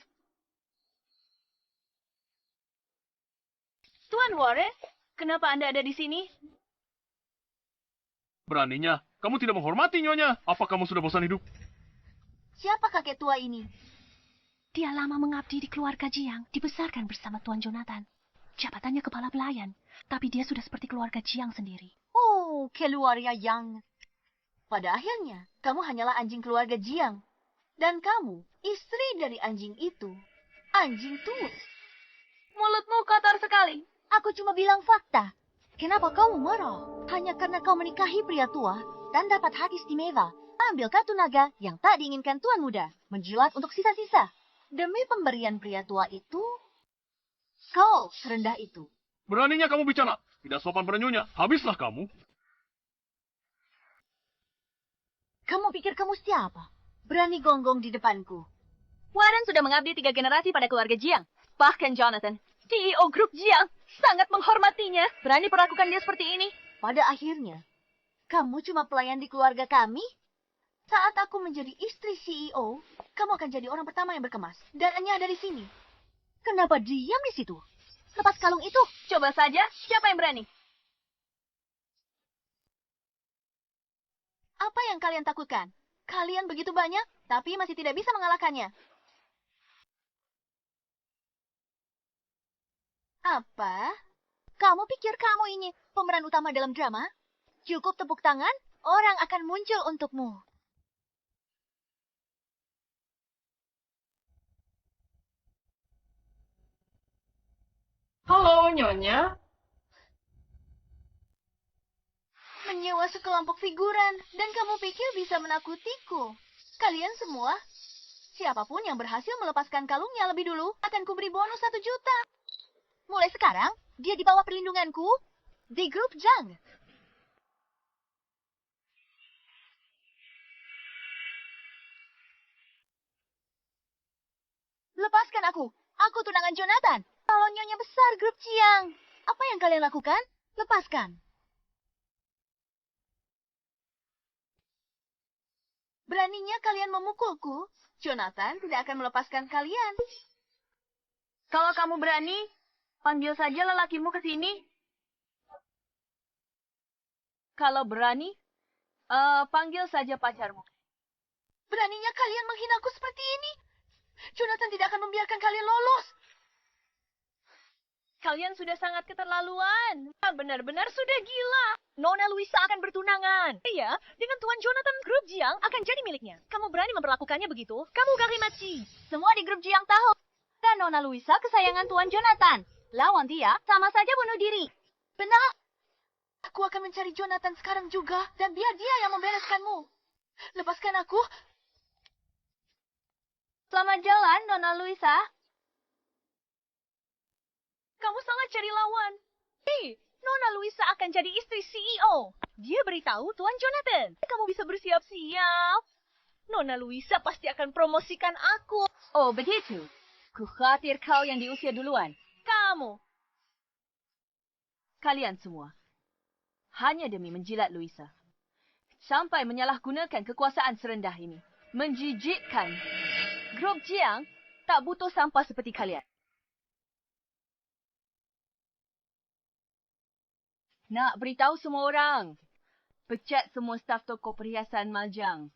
Tuan Warren, kenapa Anda ada di sini? Beraninya, kamu tidak menghormati Nyonya. Apa kamu sudah bosan hidup? Siapa kakek tua ini? Dia lama mengabdi di keluarga Jiang, dibesarkan bersama Tuan Jonathan. Jabatannya kepala pelayan, tapi dia sudah seperti keluarga Jiang sendiri. Oh, keluarga Yang. Pada akhirnya, kamu hanyalah anjing keluarga Jiang. Dan kamu, istri dari anjing itu. Anjing tua. Mulutmu kotor sekali. Aku cuma bilang fakta. Kenapa kamu marah? Hanya karena kau menikahi pria tua dan dapat hak istimewa. Ambil kartu naga yang tak diinginkan Tuan Muda. Menjilat untuk sisa-sisa. Demi pemberian pria tua itu, kau serendah itu. Beraninya kamu bicara. Tidak sopan pada Nyonya. Habislah kamu. Kamu pikir kamu siapa? Berani gonggong di depanku. Warren sudah mengabdi 3 generasi pada keluarga Jiang. Bahkan Jonathan, CEO grup Jiang, sangat menghormatinya. Berani perlakukan dia seperti ini. Pada akhirnya, kamu cuma pelayan di keluarga kami? Saat aku menjadi istri CEO, kamu akan jadi orang pertama yang berkemas. Dan hanya dari sini. Kenapa diam di situ? Lepas kalung itu. Coba saja, siapa yang berani? Apa yang kalian takutkan? Kalian begitu banyak, tapi masih tidak bisa mengalahkannya. Apa? Kamu pikir kamu ini pemeran utama dalam drama? Cukup tepuk tangan, orang akan muncul untukmu. Halo, Nyonya. Menyewa sekelompok figuran, dan kamu pikir bisa menakutiku. Kalian semua, siapapun yang berhasil melepaskan kalungnya lebih dulu, akan kuberi bonus 1 juta. Mulai sekarang, dia di bawah perlindunganku di grup Jang. Lepaskan aku. Aku tunangan Jonathan. Kalau Nyonya besar grup Jiang. Apa yang kalian lakukan? Lepaskan. Beraninya kalian memukulku, Jonathan tidak akan melepaskan kalian. Kalau kamu berani, panggil saja lelakimu ke sini. Kalau berani, panggil saja pacarmu. Beraninya kalian menghinaku seperti ini. Jonathan tidak akan membiarkan kalian lolos. Kalian sudah sangat keterlaluan. Benar-benar sudah gila. Nona Luisa akan bertunangan. Iya, dengan Tuan Jonathan, grup Jiang akan jadi miliknya. Kamu berani memperlakukannya begitu? Kamu Garimachi. Semua di grup Jiang tahu. Dan Nona Luisa kesayangan Tuan Jonathan. Lawan dia sama saja bunuh diri. Benar. Aku akan mencari Jonathan sekarang juga. Dan biar dia yang membereskanmu. Lepaskan aku. Selamat jalan, Nona Luisa. Kamu sangat cari lawan. Hei, Nona Luisa akan jadi istri CEO. Dia beritahu Tuan Jonathan. Kamu bisa bersiap-siap. Nona Luisa pasti akan promosikan aku. Oh, begitu. Ku khawatir kau yang diusir duluan. Kamu. Kalian semua. Hanya demi menjilat Luisa. Sampai menyalahgunakan kekuasaan serendah ini. Menjijikkan. Grup Jiang tak butuh sampah seperti kalian. Nak beritahu semua orang. Pecat semua staf toko perhiasan Majang.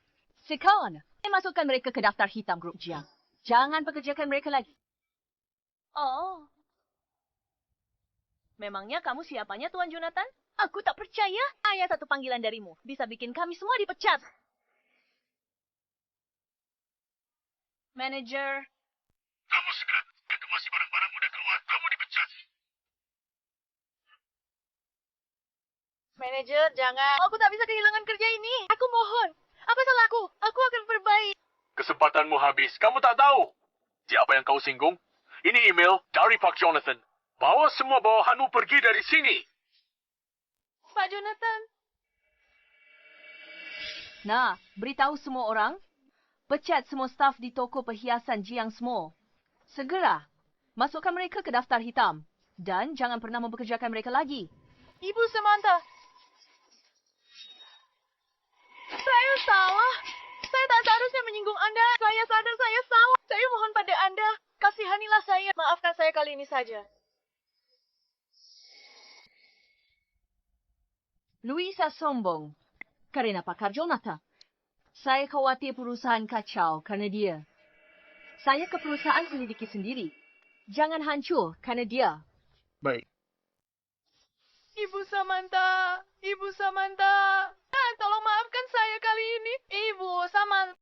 Sekarang, masukkan mereka ke daftar hitam grup Jiang. Jangan pekerjakan mereka lagi. Oh. Memangnya kamu siapanya, Tuan Jonathan? Aku tak percaya. Ayah satu panggilan darimu. Bisa bikin kami semua dipecat. Manager. Kamu segera evakuasi barang-barangmu dan keluar. Kamu dipecat. Manajer, jangan. Aku tak bisa kehilangan kerja ini. Aku mohon. Apa salahku? Aku akan perbaik. Kesempatanmu habis. Kamu tak tahu. Siapa yang kau singgung? Ini email dari Pak Jonathan. Bawa semua bawahanmu pergi dari sini. Pak Jonathan. Nah, beritahu semua orang. Pecat semua staf di toko perhiasan Jiang Small. Segera. Masukkan mereka ke daftar hitam. Dan jangan pernah mempekerjakan mereka lagi. Ibu Samantha. Saya salah. Saya tak seharusnya menyinggung Anda. Saya sadar saya salah. Saya mohon pada Anda. Kasihanilah saya. Maafkan saya kali ini saja. Luisa sombong. Karena pakar Jonathan. Saya khawatir perusahaan kacau karena dia. Saya ke perusahaan selidiki sendiri. Jangan hancur karena dia. Baik. Ibu Samantha. Ibu Samantha. Tolong maafkan saya kali ini. Ibu Samantha.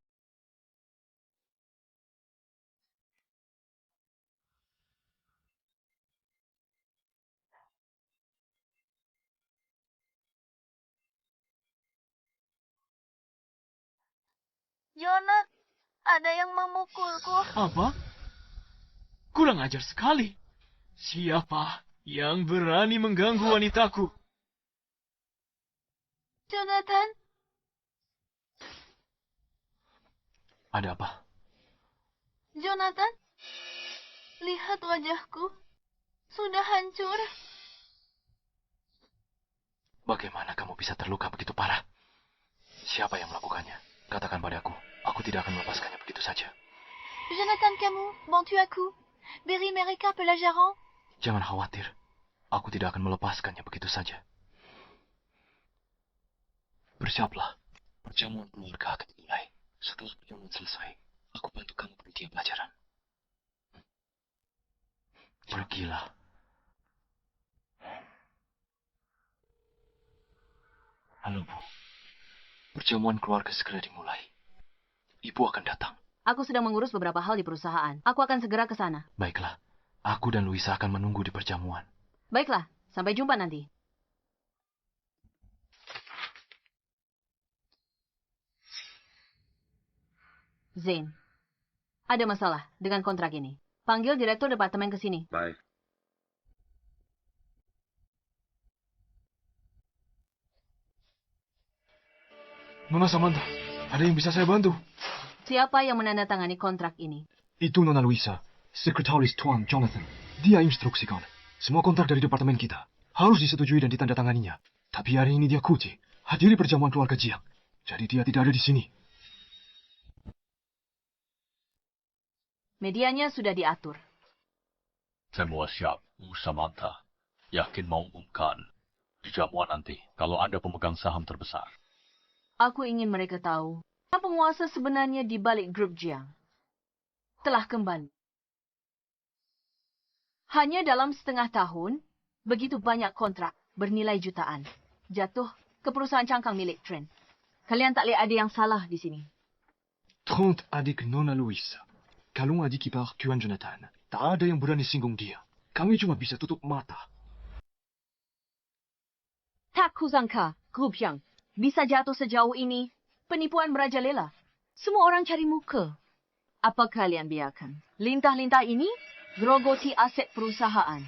Jonat, ada yang memukulku. Apa? Kurang ajar sekali. Siapa yang berani mengganggu wanitaku? Jonathan. Ada apa? Jonathan. Lihat wajahku. Sudah hancur. Bagaimana kamu bisa terluka begitu parah? Siapa yang melakukannya? Katakan padaku. Aku tidak akan melepaskannya begitu saja. Jonathan Camus, bantu aku. Beri mereka pelajaran. Jangan khawatir. Aku tidak akan melepaskannya begitu saja. Bersiaplah. Perjamuan keluarga akan dimulai. Setelah perjamuan selesai, aku bantu kamu berhenti pelajaran. Pergilah. Halo, Bu. Perjamuan keluarga segera dimulai. Ibu akan datang. Aku sedang mengurus beberapa hal di perusahaan. Aku akan segera ke sana. Baiklah. Aku dan Luisa akan menunggu di perjamuan. Baiklah, sampai jumpa nanti. Zain, ada masalah dengan kontrak ini. Panggil direktur departemen ke sini. Baik. Nona Samantha, ada yang bisa saya bantu? Siapa yang menandatangani kontrak ini? Itu Nona Luisa, sekretaris Tuan Jonathan. Dia instruksikan. Semua kontrak dari departemen kita harus disetujui dan ditandatanganinya. Tapi hari ini dia cuti, hadiri perjamuan keluarga Jiang. Jadi dia tidak ada di sini. Medianya sudah diatur. Semua siap, Bu Samantha. Yakin mau umumkan di jamuan nanti kalau Anda pemegang saham terbesar. Aku ingin mereka tahu penguasa sebenarnya di balik grup Jiang telah kembali. Hanya dalam setengah tahun, begitu banyak kontrak bernilai jutaan jatuh ke perusahaan cangkang milik Trent. Kalian tak lihat ada yang salah di sini. Trent adik Nona Luisa. Kalung adik ipar Tuan Jonathan. Tak ada yang berani singgung dia. Kami cuma bisa tutup mata. Tak kusangka grup Jiang bisa jatuh sejauh ini. Penipuan merajalela. Semua orang cari muka. Apa kalian biarkan lintah-lintah ini grogoti aset perusahaan?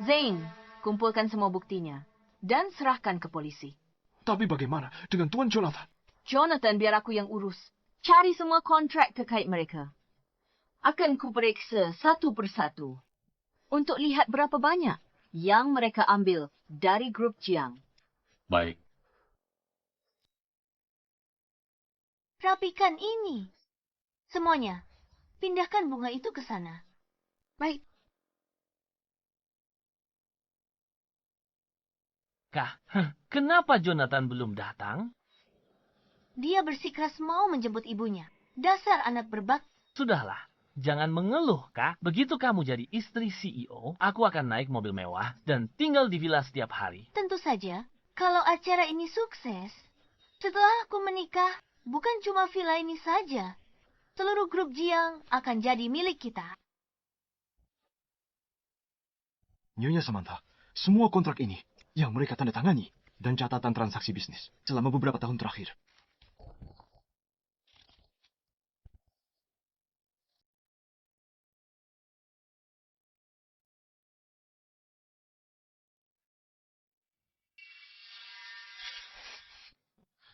Zain, kumpulkan semua buktinya dan serahkan ke polisi. Tapi bagaimana dengan Tuan Jonathan? Jonathan, biar aku yang urus. Cari semua kontrak terkait mereka. Akan kuperiksa satu persatu untuk lihat berapa banyak yang mereka ambil dari grup Jiang. Baik. Rapikan ini. Semuanya. Pindahkan bunga itu ke sana. Baik. Kak, kenapa Jonathan belum datang? Dia bersikeras mau menjemput ibunya. Dasar anak berbak. Sudahlah, jangan mengeluh, Kak. Begitu kamu jadi istri CEO, aku akan naik mobil mewah dan tinggal di villa setiap hari. Tentu saja, kalau acara ini sukses, setelah aku menikah, bukan cuma villa ini saja. Seluruh grup Jiang akan jadi milik kita. Nyonya Samantha, semua kontrak ini yang mereka tanda tangani dan catatan transaksi bisnis selama beberapa tahun terakhir.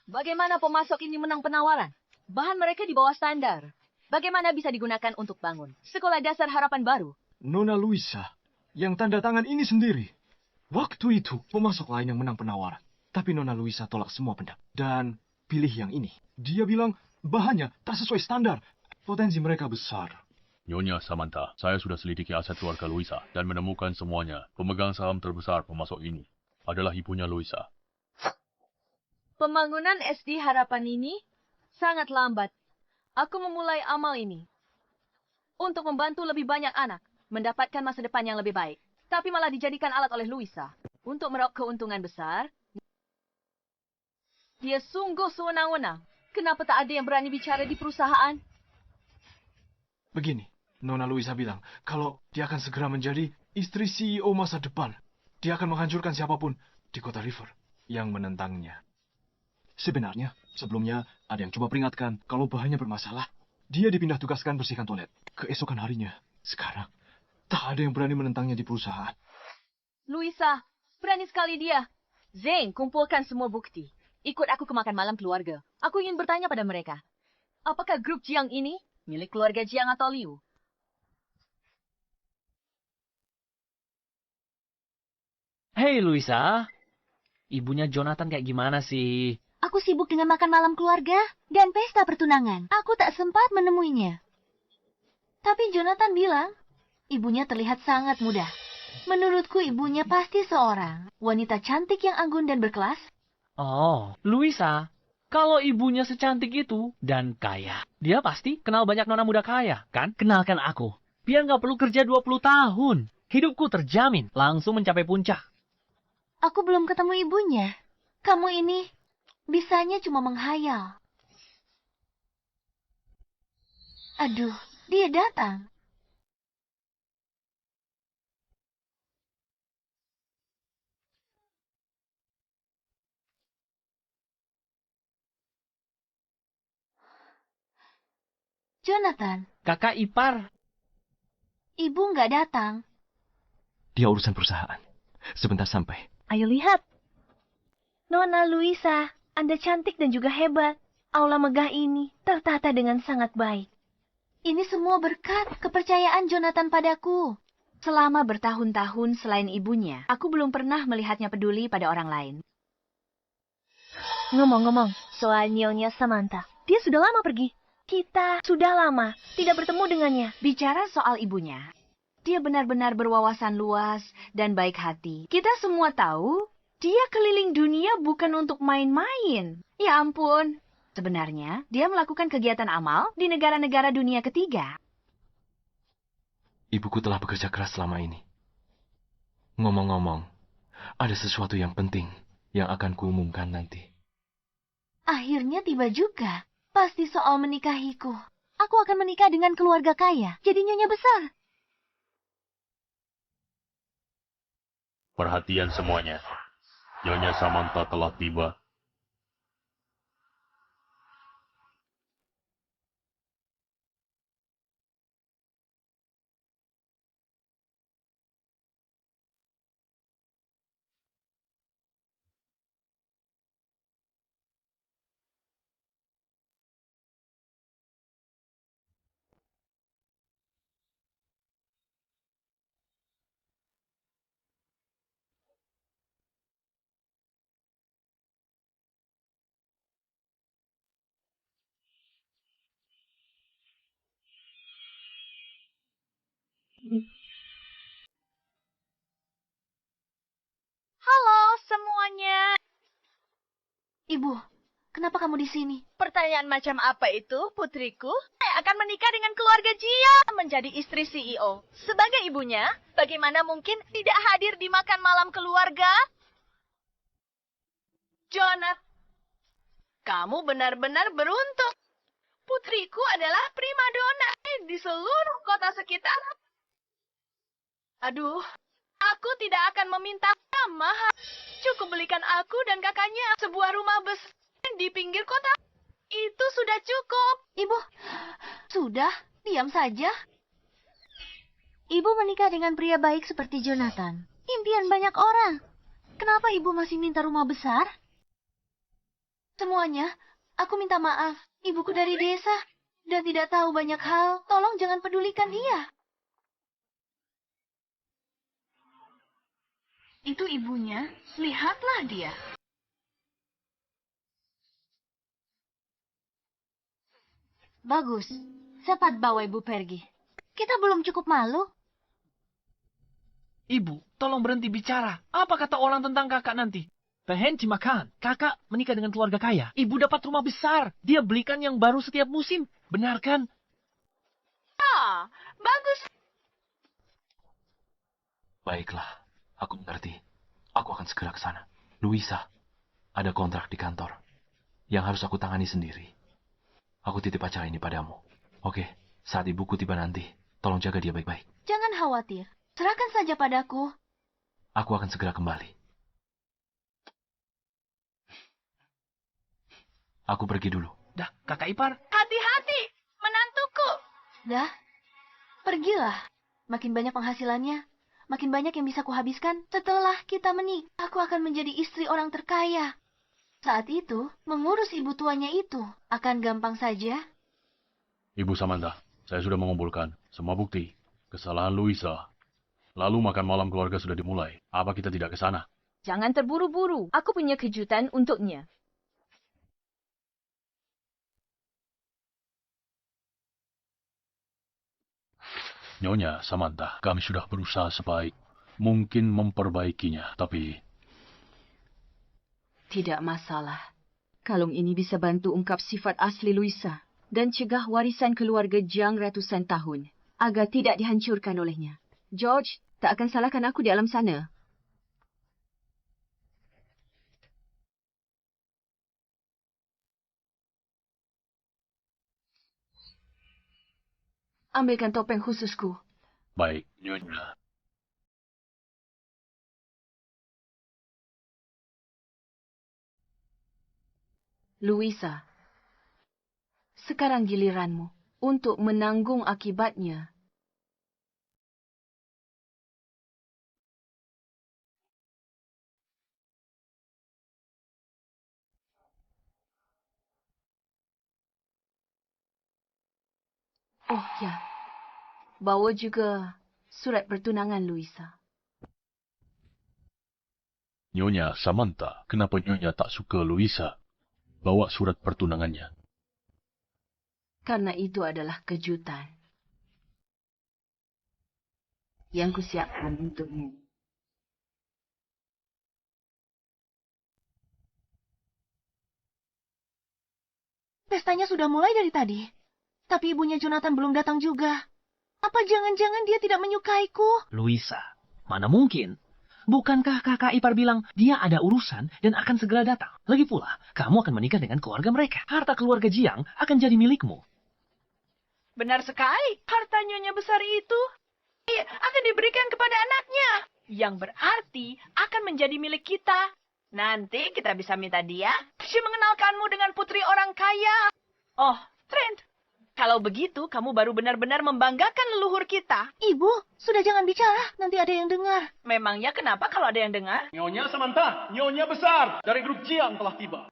Bagaimana pemasok ini menang penawaran? Bahan mereka di bawah standar. Bagaimana bisa digunakan untuk bangun sekolah dasar harapan baru? Nona Luisa yang tanda tangan ini sendiri. Waktu itu, pemasok lain yang menang penawaran. Tapi Nona Luisa tolak semua pendapat. Dan pilih yang ini. Dia bilang bahannya tak sesuai standar. Potensi mereka besar. Nyonya Samantha, saya sudah selidiki aset keluarga Luisa dan menemukan semuanya. Pemegang saham terbesar pemasok ini adalah ibunya Luisa. Pembangunan SD Harapan ini sangat lambat. Aku memulai amal ini untuk membantu lebih banyak anak mendapatkan masa depan yang lebih baik. Tapi malah dijadikan alat oleh Luisa untuk meraup keuntungan besar. Dia sungguh sewenang-wenang. Kenapa tak ada yang berani bicara di perusahaan? Begini, Nona Luisa bilang kalau dia akan segera menjadi istri CEO masa depan. Dia akan menghancurkan siapapun di kota River yang menentangnya. Sebenarnya, sebelumnya ada yang coba peringatkan kalau bahannya bermasalah. Dia dipindah tugaskan bersihkan toilet. Keesokan harinya, sekarang, tak ada yang berani menentangnya di perusahaan. Luisa, berani sekali dia. Zeng, kumpulkan semua bukti. Ikut aku ke makan malam keluarga. Aku ingin bertanya pada mereka. Apakah grup Jiang ini milik keluarga Jiang atau Liu? Hei Luisa, ibunya Jonathan kayak gimana sih? Aku sibuk dengan makan malam keluarga dan pesta pertunangan. Aku tak sempat menemuinya. Tapi Jonathan bilang, ibunya terlihat sangat muda. Menurutku ibunya pasti seorang wanita cantik yang anggun dan berkelas. Oh, Luisa, kalau ibunya secantik itu dan kaya, dia pasti kenal banyak nona muda kaya, kan? Kenalkan aku. Biar nggak perlu kerja 20 tahun. Hidupku terjamin langsung mencapai puncak. Aku belum ketemu ibunya. Kamu ini bisanya cuma menghayal. Aduh, dia datang. Jonathan, Kakak ipar. ibu nggak datang. Dia urusan perusahaan. Sebentar sampai. Ayo lihat. Nona Luisa, Anda cantik dan juga hebat. Aula megah ini tertata dengan sangat baik. Ini semua berkat kepercayaan Jonathan padaku. Selama bertahun-tahun selain ibunya, aku belum pernah melihatnya peduli pada orang lain. Ngomong-ngomong, soal Nyonya Samantha, dia sudah lama pergi. Kita sudah lama tidak bertemu dengannya. Bicara soal ibunya, dia benar-benar berwawasan luas dan baik hati. Kita semua tahu, dia keliling dunia bukan untuk main-main. Ya ampun, sebenarnya dia melakukan kegiatan amal di negara-negara dunia ketiga. Ibuku telah bekerja keras selama ini. Ngomong-ngomong, ada sesuatu yang penting yang akan kuumumkan nanti. Akhirnya tiba juga. Pasti soal menikahiku. Aku akan menikah dengan keluarga kaya, jadi nyonya besar. Perhatian semuanya. Nyonya Samantha telah tiba. Halo semuanya. Ibu, kenapa kamu di sini? Pertanyaan macam apa itu, putriku? Saya akan menikah dengan keluarga Jia, menjadi istri CEO. Sebagai ibunya, bagaimana mungkin tidak hadir di makan malam keluarga? Jonathan, kamu benar-benar beruntung. Putriku adalah primadona di seluruh kota sekitar. Aduh, aku tidak akan meminta mahal. Cukup belikan aku dan kakaknya sebuah rumah besar di pinggir kota. Itu sudah cukup. Ibu, sudah, diam saja. Ibu menikah dengan pria baik seperti Jonathan. Impian banyak orang. Kenapa ibu masih minta rumah besar? Semuanya, aku minta maaf. Ibuku dari desa dan tidak tahu banyak hal. Tolong jangan pedulikan dia. Itu ibunya. Lihatlah dia. Bagus. Cepat bawa ibu pergi. Kita belum cukup malu. Ibu, tolong berhenti bicara. Apa kata orang tentang kakak nanti? Penghenti makan. Kakak menikah dengan keluarga kaya. Ibu dapat rumah besar. Dia belikan yang baru setiap musim. Benar kan? Ah, bagus. Baiklah, aku mengerti. Aku akan segera ke sana. Luisa, ada kontrak di kantor yang harus aku tangani sendiri. Aku titip acara ini padamu. Oke, saat ibuku tiba nanti, tolong jaga dia baik-baik. Jangan khawatir. Serahkan saja padaku. Aku akan segera kembali. Aku pergi dulu. Dah, kakak ipar. Hati-hati, menantuku. Dah, pergilah. Makin banyak penghasilannya, makin banyak yang bisa kuhabiskan. Setelah kita menikah, aku akan menjadi istri orang terkaya. Saat itu, mengurus ibu tuanya itu akan gampang saja. Ibu Samantha, saya sudah mengumpulkan semua bukti kesalahan Luisa. Lalu makan malam keluarga sudah dimulai. Apa kita tidak ke sana? Jangan terburu-buru. Aku punya kejutan untuknya. Nyonya Samantha, kami sudah berusaha sebaik mungkin memperbaikinya, tapi Tidak masalah. Kalung ini bisa bantu ungkap sifat asli Luisa dan cegah warisan keluarga Jiang ratusan tahun agar tidak dihancurkan olehnya. George, tak akan salahkan aku di alam sana. Ambilkan topeng khususku. baik, Nyonya. Luisa, sekarang giliranmu untuk menanggung akibatnya. Oh ya, bawa juga surat pertunangan Luisa. Nyonya Samantha, kenapa Nyonya tak suka Luisa? Bawa surat pertunangannya. Karena itu adalah kejutan yang kusiapkan untukmu. Pestanya sudah mulai dari tadi. Tapi ibunya Jonathan belum datang juga. Apa jangan-jangan dia tidak menyukaiku? Luisa, mana mungkin? Bukankah kakak ipar bilang dia ada urusan dan akan segera datang? Lagi pula, kamu akan menikah dengan keluarga mereka. Harta keluarga Jiang akan jadi milikmu. Benar sekali. Harta nyonya besar itu akan diberikan kepada anaknya. Yang berarti akan menjadi milik kita. Nanti kita bisa minta dia mengenalkanmu dengan putri orang kaya. Oh, Trent. Kalau begitu, kamu baru benar-benar membanggakan leluhur kita. Ibu, sudah jangan bicara. Nanti ada yang dengar. Memangnya kenapa kalau ada yang dengar? Nyonya Samantha, Nyonya besar dari grup Jiang telah tiba.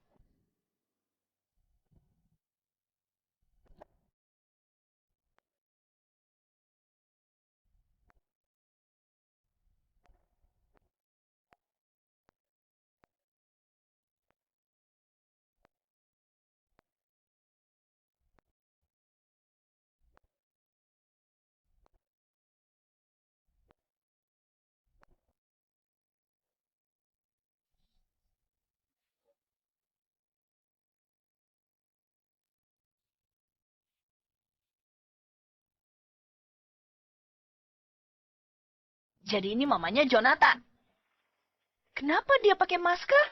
Jadi ini mamanya Jonathan. Kenapa dia pakai masker?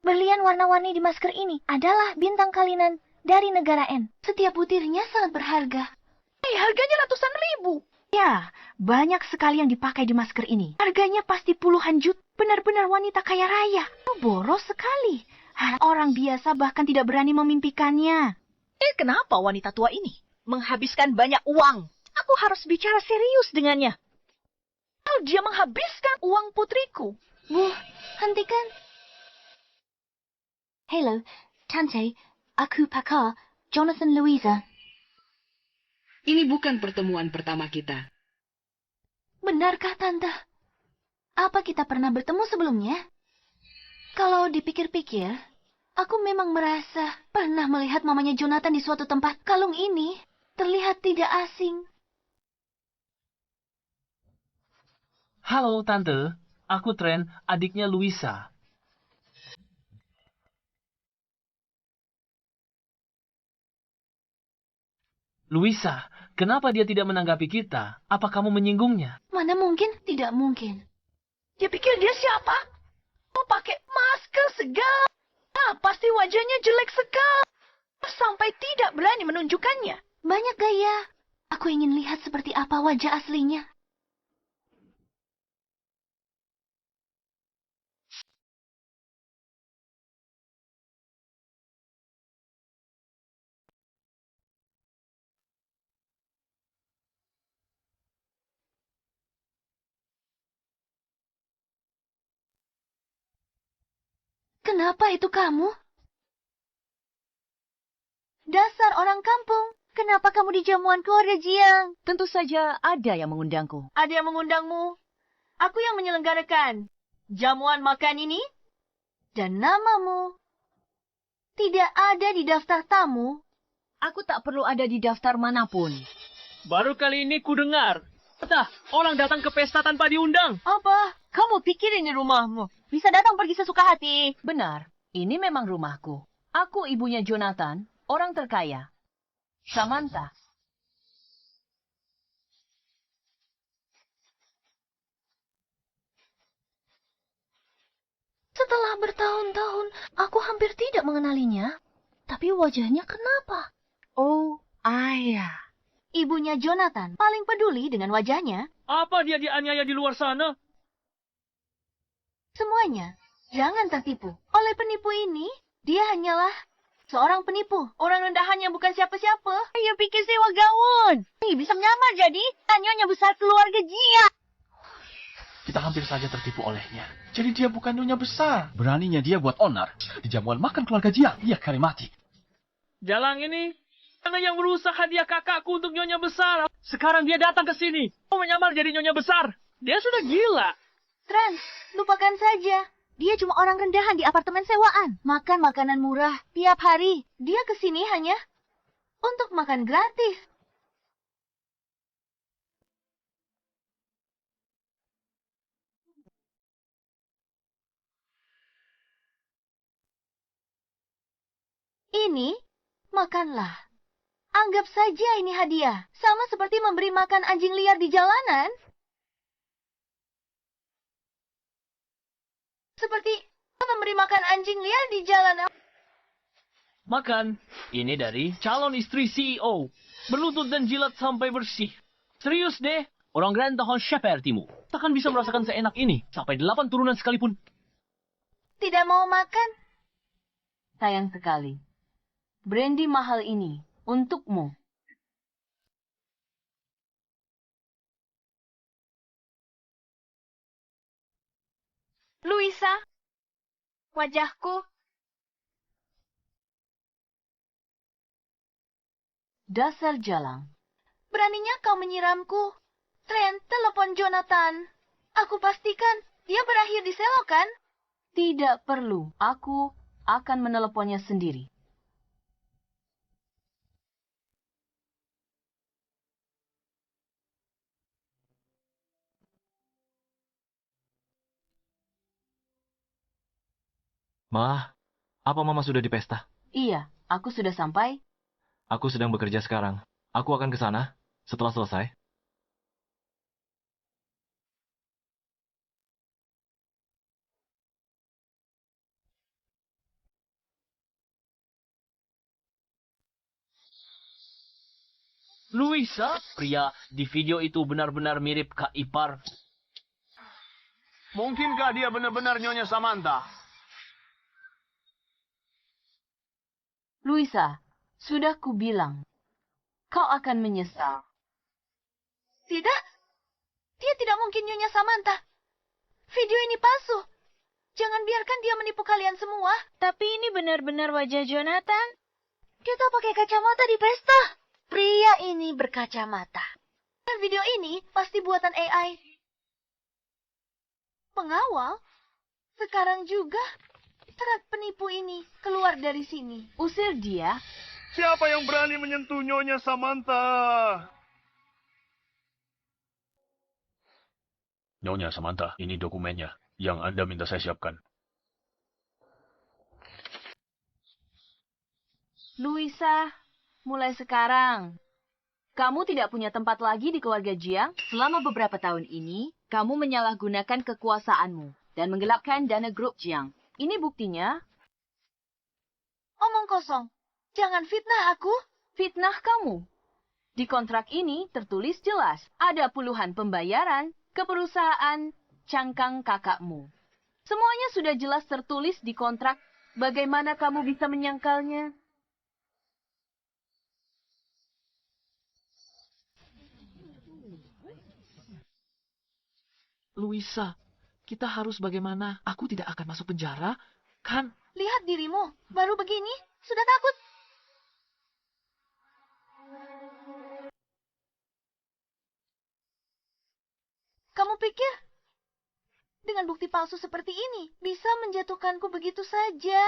Berlian warna-warni di masker ini adalah bintang kalinan dari negara N. Setiap butirnya sangat berharga. Harganya ratusan ribu. Ya, banyak sekali yang dipakai di masker ini. Harganya pasti puluhan juta. Benar-benar wanita kaya raya. Boros sekali. Orang biasa bahkan tidak berani memimpikannya. Kenapa wanita tua ini menghabiskan banyak uang? Aku harus bicara serius dengannya. Kalau dia menghabiskan uang putriku. Bu, hentikan. Hello, Tante. Aku pakar Jonathan Louisa. Ini bukan pertemuan pertama kita. Benarkah, Tante? Apa kita pernah bertemu sebelumnya? Kalau dipikir-pikir, aku memang merasa pernah melihat mamanya Jonathan di suatu tempat. Kalung ini terlihat tidak asing. Halo, Tante. Aku Trent, adiknya Louisa. Louisa, kenapa dia tidak menanggapi kita? Apa kamu menyinggungnya? Mana mungkin? Tidak mungkin. Dia pikir dia siapa? Mau pakai masker segala. Pasti wajahnya jelek sekali. Sampai tidak berani menunjukkannya. Banyak gaya. Aku ingin lihat seperti apa wajah aslinya. Kenapa itu kamu? Dasar orang kampung. Kenapa kamu di jamuan keluarga Jiang? Tentu saja ada yang mengundangku. Ada yang mengundangmu. Aku yang menyelenggarakan jamuan makan ini. Dan namamu tidak ada di daftar tamu. Aku tak perlu ada di daftar manapun. Baru kali ini ku dengar. Orang datang ke pesta tanpa diundang. Apa? Kamu pikir ini rumahmu? Bisa datang pergi sesuka hati. Benar, ini memang rumahku. Aku ibunya Jonathan, orang terkaya. Samantha. Setelah bertahun-tahun, aku hampir tidak mengenalinya. Tapi wajahnya kenapa? Oh, ayah. Ibunya Jonathan paling peduli dengan wajahnya. Apa dia dianiaya di luar sana? Semuanya. Jangan tertipu. Oleh penipu ini, dia hanyalah seorang penipu. Orang rendahan yang bukan siapa-siapa. Dia pikir sewa gaun. Bisa menyamar jadi nyonya besar keluarga Jia. Kita hampir saja tertipu olehnya. Jadi dia bukan nyonya besar. Beraninya dia buat onar. Di jamuan makan keluarga Jiang. Ia kari mati. Jalang ini, karena yang berusaha dia kakakku untuk nyonya besar. Sekarang dia datang ke sini. Mau menyamar jadi nyonya besar. Dia sudah gila. Trans, lupakan saja. Dia cuma orang rendahan di apartemen sewaan. Makan makanan murah tiap hari. Dia kesini hanya untuk makan gratis. Ini, makanlah. Anggap saja ini hadiah. Sama seperti memberi makan anjing liar di jalanan. Seperti memberi makan anjing liar di jalanan. Makan. Ini dari calon istri CEO. Berlutut dan jilat sampai bersih. Serius deh. Orang Grand Tahun sepertimu. Takkan bisa merasakan seenak ini. Sampai 8 turunan sekalipun. Tidak mau makan? Sayang sekali. Brandy mahal ini untukmu. Louisa, wajahku. Dasar jalang. Beraninya kau menyiramku. Trent, telepon Jonathan. Aku pastikan dia berakhir di selokan. Tidak perlu. Aku akan meneleponnya sendiri. Ma, apa Mama sudah di pesta? Iya, aku sudah sampai. Aku sedang bekerja sekarang. Aku akan ke sana setelah selesai. Luisa, pria di video itu benar-benar mirip Kak Ipar. Mungkinkah dia benar-benar Nyonya Samantha? Luisa, sudah kubilang, kau akan menyesal. Tidak, dia tidak mungkin Nyonya Samantha. Video ini palsu. Jangan biarkan dia menipu kalian semua. Tapi ini benar-benar wajah Jonathan. Kita pakai kacamata di pesta. Pria ini berkacamata. Dan video ini pasti buatan AI. Pengawal? Sekarang juga serat penipu ini keluar dari sini. Usir dia. Siapa yang berani menyentuh Nyonya Samantha? Nyonya Samantha, ini dokumennya yang Anda minta saya siapkan. Luisa, mulai sekarang, kamu tidak punya tempat lagi di keluarga Jiang. Selama beberapa tahun ini, kamu menyalahgunakan kekuasaanmu dan menggelapkan dana grup Jiang. Ini buktinya. Omong kosong. Jangan fitnah aku. Fitnah kamu. Di kontrak ini tertulis jelas ada puluhan pembayaran ke perusahaan cangkang kakakmu. Semuanya sudah jelas tertulis di kontrak. Bagaimana kamu bisa menyangkalnya? Luisa, kita harus bagaimana? Aku tidak akan masuk penjara, kan? Lihat dirimu. Baru begini, sudah takut. Kamu pikir dengan bukti palsu seperti ini bisa menjatuhkanku begitu saja?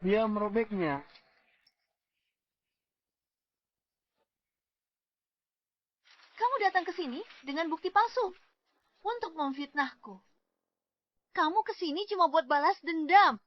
Dia merobeknya. Kamu datang ke sini dengan bukti palsu untuk memfitnahku. Kamu ke sini cuma buat balas dendam.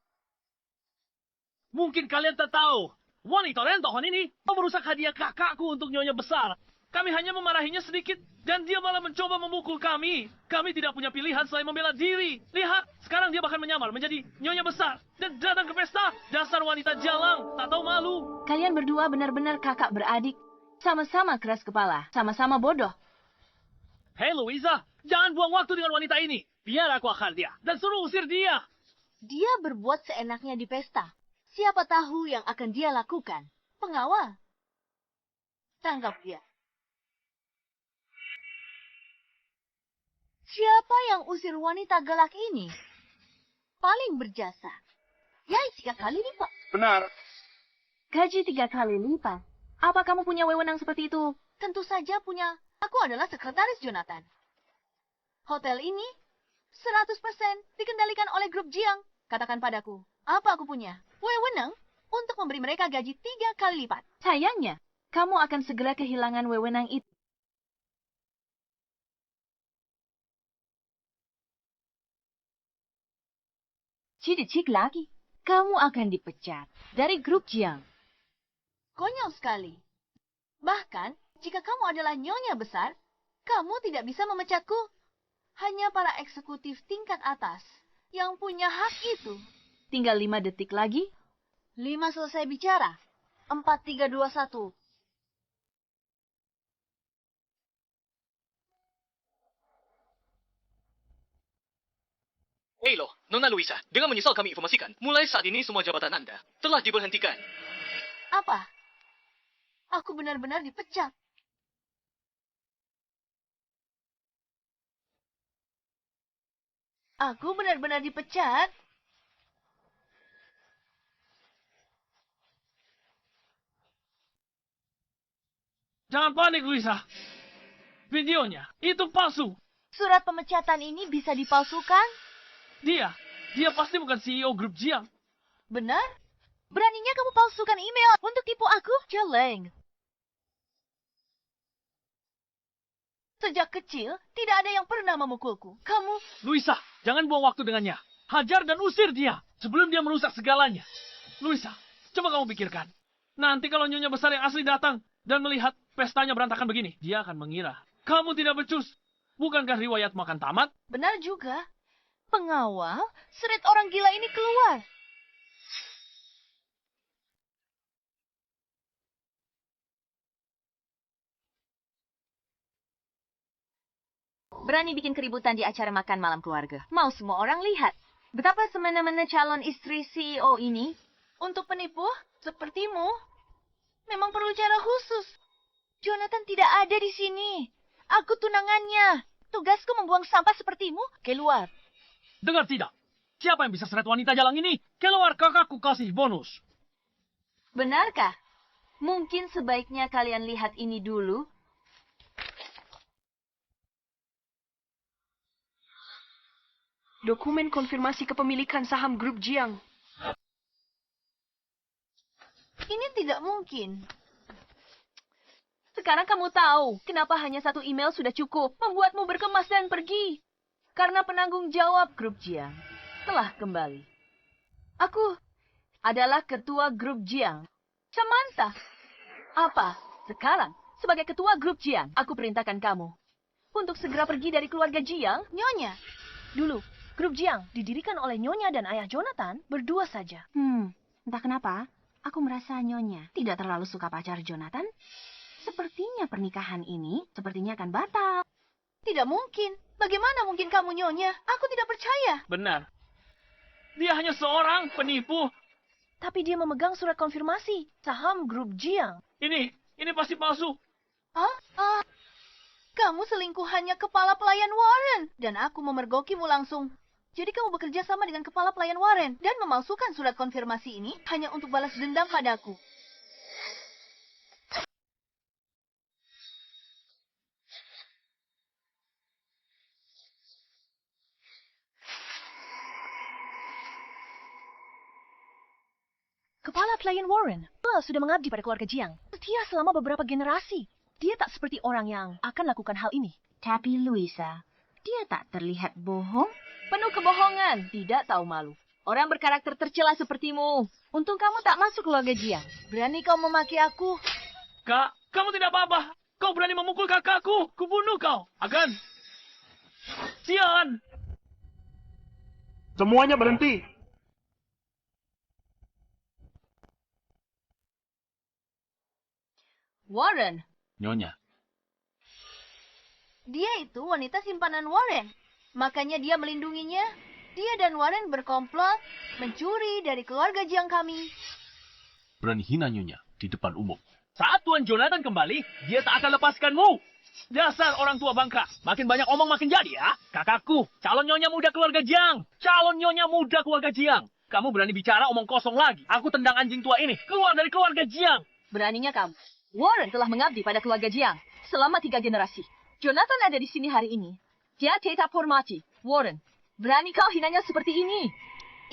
Mungkin kalian tak tahu. Wanita rentohan ini merusak hadiah kakakku untuk nyonya besar. Kami hanya memarahinya sedikit, dan dia malah mencoba memukul kami. Kami tidak punya pilihan selain membela diri. Lihat, sekarang dia bahkan menyamar menjadi nyonya besar dan datang ke pesta. Dasar wanita jalang, tak tahu malu. Kalian berdua benar-benar kakak beradik. Sama-sama keras kepala, sama-sama bodoh. Hei Louisa, jangan buang waktu dengan wanita ini. Biar aku akal dia, dan suruh usir dia. Dia berbuat seenaknya di pesta. Siapa tahu yang akan dia lakukan? Pengawal. Tangkap dia. Siapa yang usir wanita galak ini? Paling berjasa. Ya, 3 kali lipat. Benar. Gaji 3 kali lipat. Apa kamu punya wewenang seperti itu? Tentu saja punya. Aku adalah sekretaris Jonathan. Hotel ini 100% dikendalikan oleh grup Jiang. Katakan padaku, apa aku punya? Wewenang untuk memberi mereka gaji 3 kali lipat. Sayangnya, kamu akan segera kehilangan wewenang itu. Cik lagi, kamu akan dipecat dari grup Jiang. Konyol sekali. Bahkan, jika kamu adalah nyonya besar, kamu tidak bisa memecatku. Hanya para eksekutif tingkat atas yang punya hak itu. Tinggal 5 detik lagi. 5 selesai bicara. 4, 3, 2, 1. Hei loh, Nona Luisa, dengan menyesal kami informasikan, mulai saat ini semua jabatan Anda telah diberhentikan. Apa? Aku benar-benar dipecat. Aku benar-benar dipecat? Jangan panik, Luisa. Videonya, itu palsu. Surat pemecatan ini bisa dipalsukan? Dia pasti bukan CEO grup Jiang. Benar? Beraninya kamu palsukan email untuk tipu aku? Jeleng. Sejak kecil, tidak ada yang pernah memukulku. Kamu... Luisa, jangan buang waktu dengannya. Hajar dan usir dia sebelum dia merusak segalanya. Luisa, coba kamu pikirkan. Nanti kalau nyonya besar yang asli datang dan melihat pestanya berantakan begini, dia akan mengira kamu tidak becus. Bukankah riwayat makan tamat? Benar juga. Pengawal, seret orang gila ini keluar. Berani bikin keributan di acara makan malam keluarga. Mau semua orang lihat. Betapa semena-mena calon istri CEO ini. Untuk penipu sepertimu, memang perlu cara khusus. Jonathan tidak ada di sini. Aku tunangannya. Tugasku membuang sampah sepertimu keluar. Dengar tidak? Siapa yang bisa seret wanita jalang ini? Keluar, kakakku kasih bonus. Benarkah? Mungkin sebaiknya kalian lihat ini dulu. Dokumen konfirmasi kepemilikan saham grup Jiang. Ini tidak mungkin. Sekarang kamu tahu kenapa hanya satu email sudah cukup membuatmu berkemas dan pergi. Karena penanggung jawab grup Jiang telah kembali. Aku adalah ketua grup Jiang, Samantha. Apa? Sekarang, sebagai ketua grup Jiang, aku perintahkan kamu untuk segera pergi dari keluarga Jiang. Nyonya, Dulu, grup Jiang didirikan oleh Nyonya dan ayah Jonathan berdua saja. Entah kenapa, aku merasa Nyonya tidak terlalu suka pacar Jonathan. Sepertinya pernikahan ini sepertinya akan batal. tidak mungkin. Bagaimana mungkin kamu, Nyonya? Aku tidak percaya. Benar. Dia hanya seorang penipu. Tapi dia memegang surat konfirmasi saham grup Jiang. Ini pasti palsu. Kamu selingkuhannya kepala pelayan Warren. Dan aku memergokimu langsung. Jadi kamu bekerja sama dengan kepala pelayan Warren. Dan memalsukan surat konfirmasi ini hanya untuk balas dendam padaku. Kepala pelayan Warren sudah mengabdi pada keluarga Jiang. Setia selama beberapa generasi. Dia tak seperti orang yang akan lakukan hal ini. Tapi Luisa, dia tak terlihat bohong. Penuh kebohongan, tidak tahu malu. Orang berkarakter tercela sepertimu. Untung kamu tak masuk keluarga Jiang. Berani kau memaki aku? Kak, kamu tidak apa-apa. Kau berani memukul kakakku. Kubunuh kau. Agan. Sian. Semuanya berhenti. Warren, Nyonya, Dia itu wanita simpanan Warren. Makanya dia melindunginya. Dia dan Warren berkomplot mencuri dari keluarga Jiang kami. berani hina Nyonya di depan umum. Saat Tuan Jonathan kembali, dia tak akan lepaskanmu. Dasar orang tua bangka. Makin banyak omong makin jadi ya. Kakakku, calon nyonya muda keluarga Jiang. Calon nyonya muda keluarga Jiang. Kamu berani bicara omong kosong lagi. Aku tendang anjing tua ini. Keluar dari keluarga Jiang. beraninya kamu. Warren telah mengabdi pada keluarga Jiang selama 3 generasi. Jonathan ada di sini hari ini. Dia tetap hormati. Warren, berani kau hinanya seperti ini?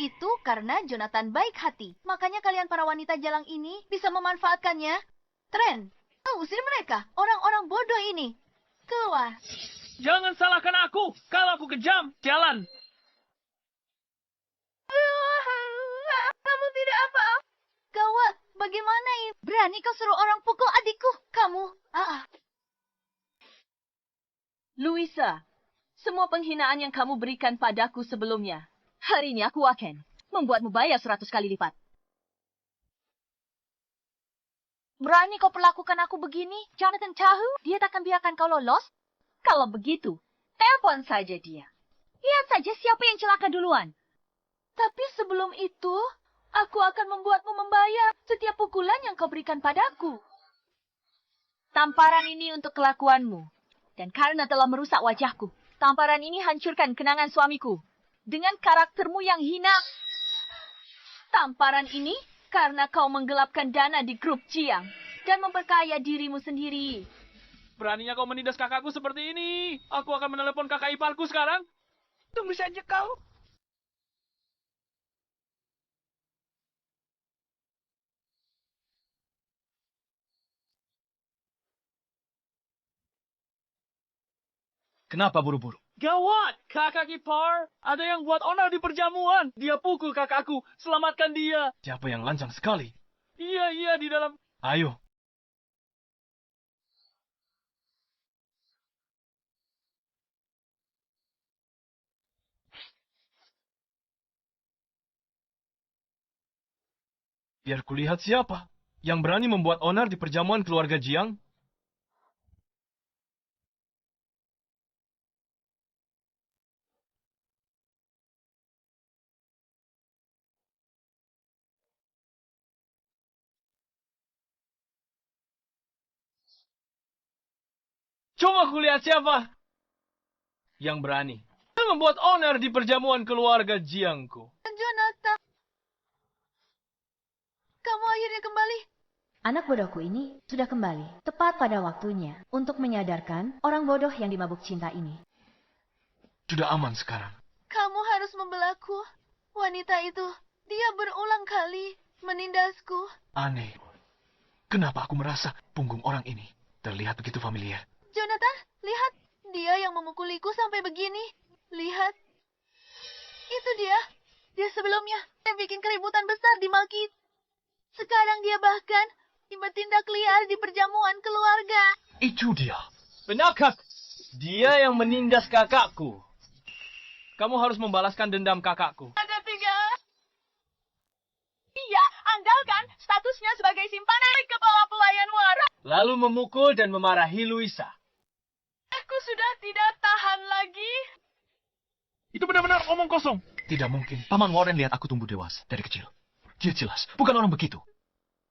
Itu karena Jonathan baik hati. Makanya kalian para wanita jalang ini bisa memanfaatkannya. Tren, usir mereka. Orang-orang bodoh ini. Keluar. Jangan salahkan aku. Kalau aku kejam, jalan. Kamu tidak apa-apa. Gawat, bagaimana ini? Berani kau suruh orang pukul adikku? Kamu, Luisa, semua penghinaan yang kamu berikan padaku sebelumnya, hari ini aku akan membuatmu bayar 100 kali lipat. Berani kau perlakukan aku begini? Jonathan tahu dia takkan biarkan kau lolos? Kalau begitu, telepon saja dia. Lihat saja siapa yang celaka duluan. Tapi sebelum itu, aku akan membuatmu membayar setiap pukulan yang kau berikan padaku. Tamparan ini untuk kelakuanmu. Dan karena telah merusak wajahku, tamparan ini hancurkan kenangan suamiku. Dengan karaktermu yang hina. Tamparan ini karena kau menggelapkan dana di grup Jiang dan memperkaya dirimu sendiri. Beraninya kau menindas kakakku seperti ini. Aku akan menelepon kakak iparku sekarang. Tunggu saja kau. Kenapa buru-buru? Gawat, kakak ipar. Ada yang buat onar di perjamuan. Dia pukul kakakku. Selamatkan dia. Siapa yang lancang sekali? Iya, di dalam. Ayo, Biar kulihat siapa yang berani membuat onar di perjamuan keluarga Jiang. Coba kulihat siapa yang berani membuat onar di perjamuan keluarga Jiangku. Jonathan, kamu akhirnya kembali. Anak bodohku ini sudah kembali, tepat pada waktunya untuk menyadarkan orang bodoh yang dimabuk cinta ini. Sudah aman sekarang. Kamu harus membelaku. Wanita itu, dia berulang kali menindasku. Aneh. Kenapa aku merasa punggung orang ini terlihat begitu familiar? Jonathan, lihat. Dia yang memukuliku sampai begini. Lihat. Itu dia. Dia sebelumnya yang bikin keributan besar di Malkit. Sekarang dia bahkan bertindak liar di perjamuan keluarga. Itu dia. Benar, Kak. Dia yang menindas kakakku. Kamu harus membalaskan dendam kakakku. Ada 3. Dia andalkan statusnya sebagai simpanan kepala pelayan waras. Lalu memukul dan memarahi Luisa. Aku sudah tidak tahan lagi. Itu benar-benar omong kosong. Tidak mungkin. Paman Warren lihat aku tumbuh dewasa dari kecil. Dia jelas bukan orang begitu.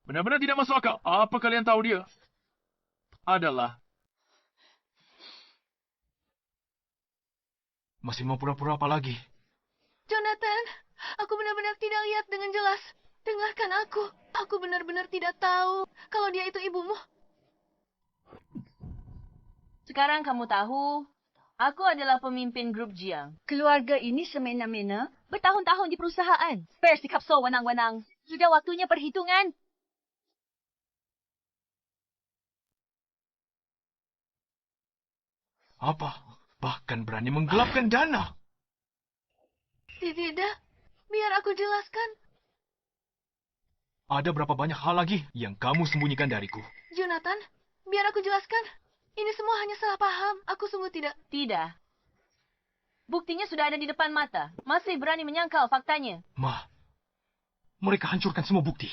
Benar-benar tidak masuk akal. Apa kalian tahu dia? Adalah Masih mau pura-pura apa lagi? Jonathan, aku benar-benar tidak lihat dengan jelas. Dengarkan aku. Aku benar-benar tidak tahu kalau dia itu ibumu. Sekarang kamu tahu, aku adalah pemimpin grup Jiang. Keluarga ini semena-mena bertahun-tahun di perusahaan. Bersikap sewenang-wenang. Sudah waktunya perhitungan. Apa? Bahkan berani menggelapkan dana. Tidak, biar aku jelaskan. Ada berapa banyak hal lagi yang kamu sembunyikan dariku? Jonathan, biar aku jelaskan. Ini semua hanya salah paham. Aku sungguh tidak. Tidak. Buktinya sudah ada di depan mata. Masih berani menyangkal faktanya. Ma, mereka hancurkan semua bukti.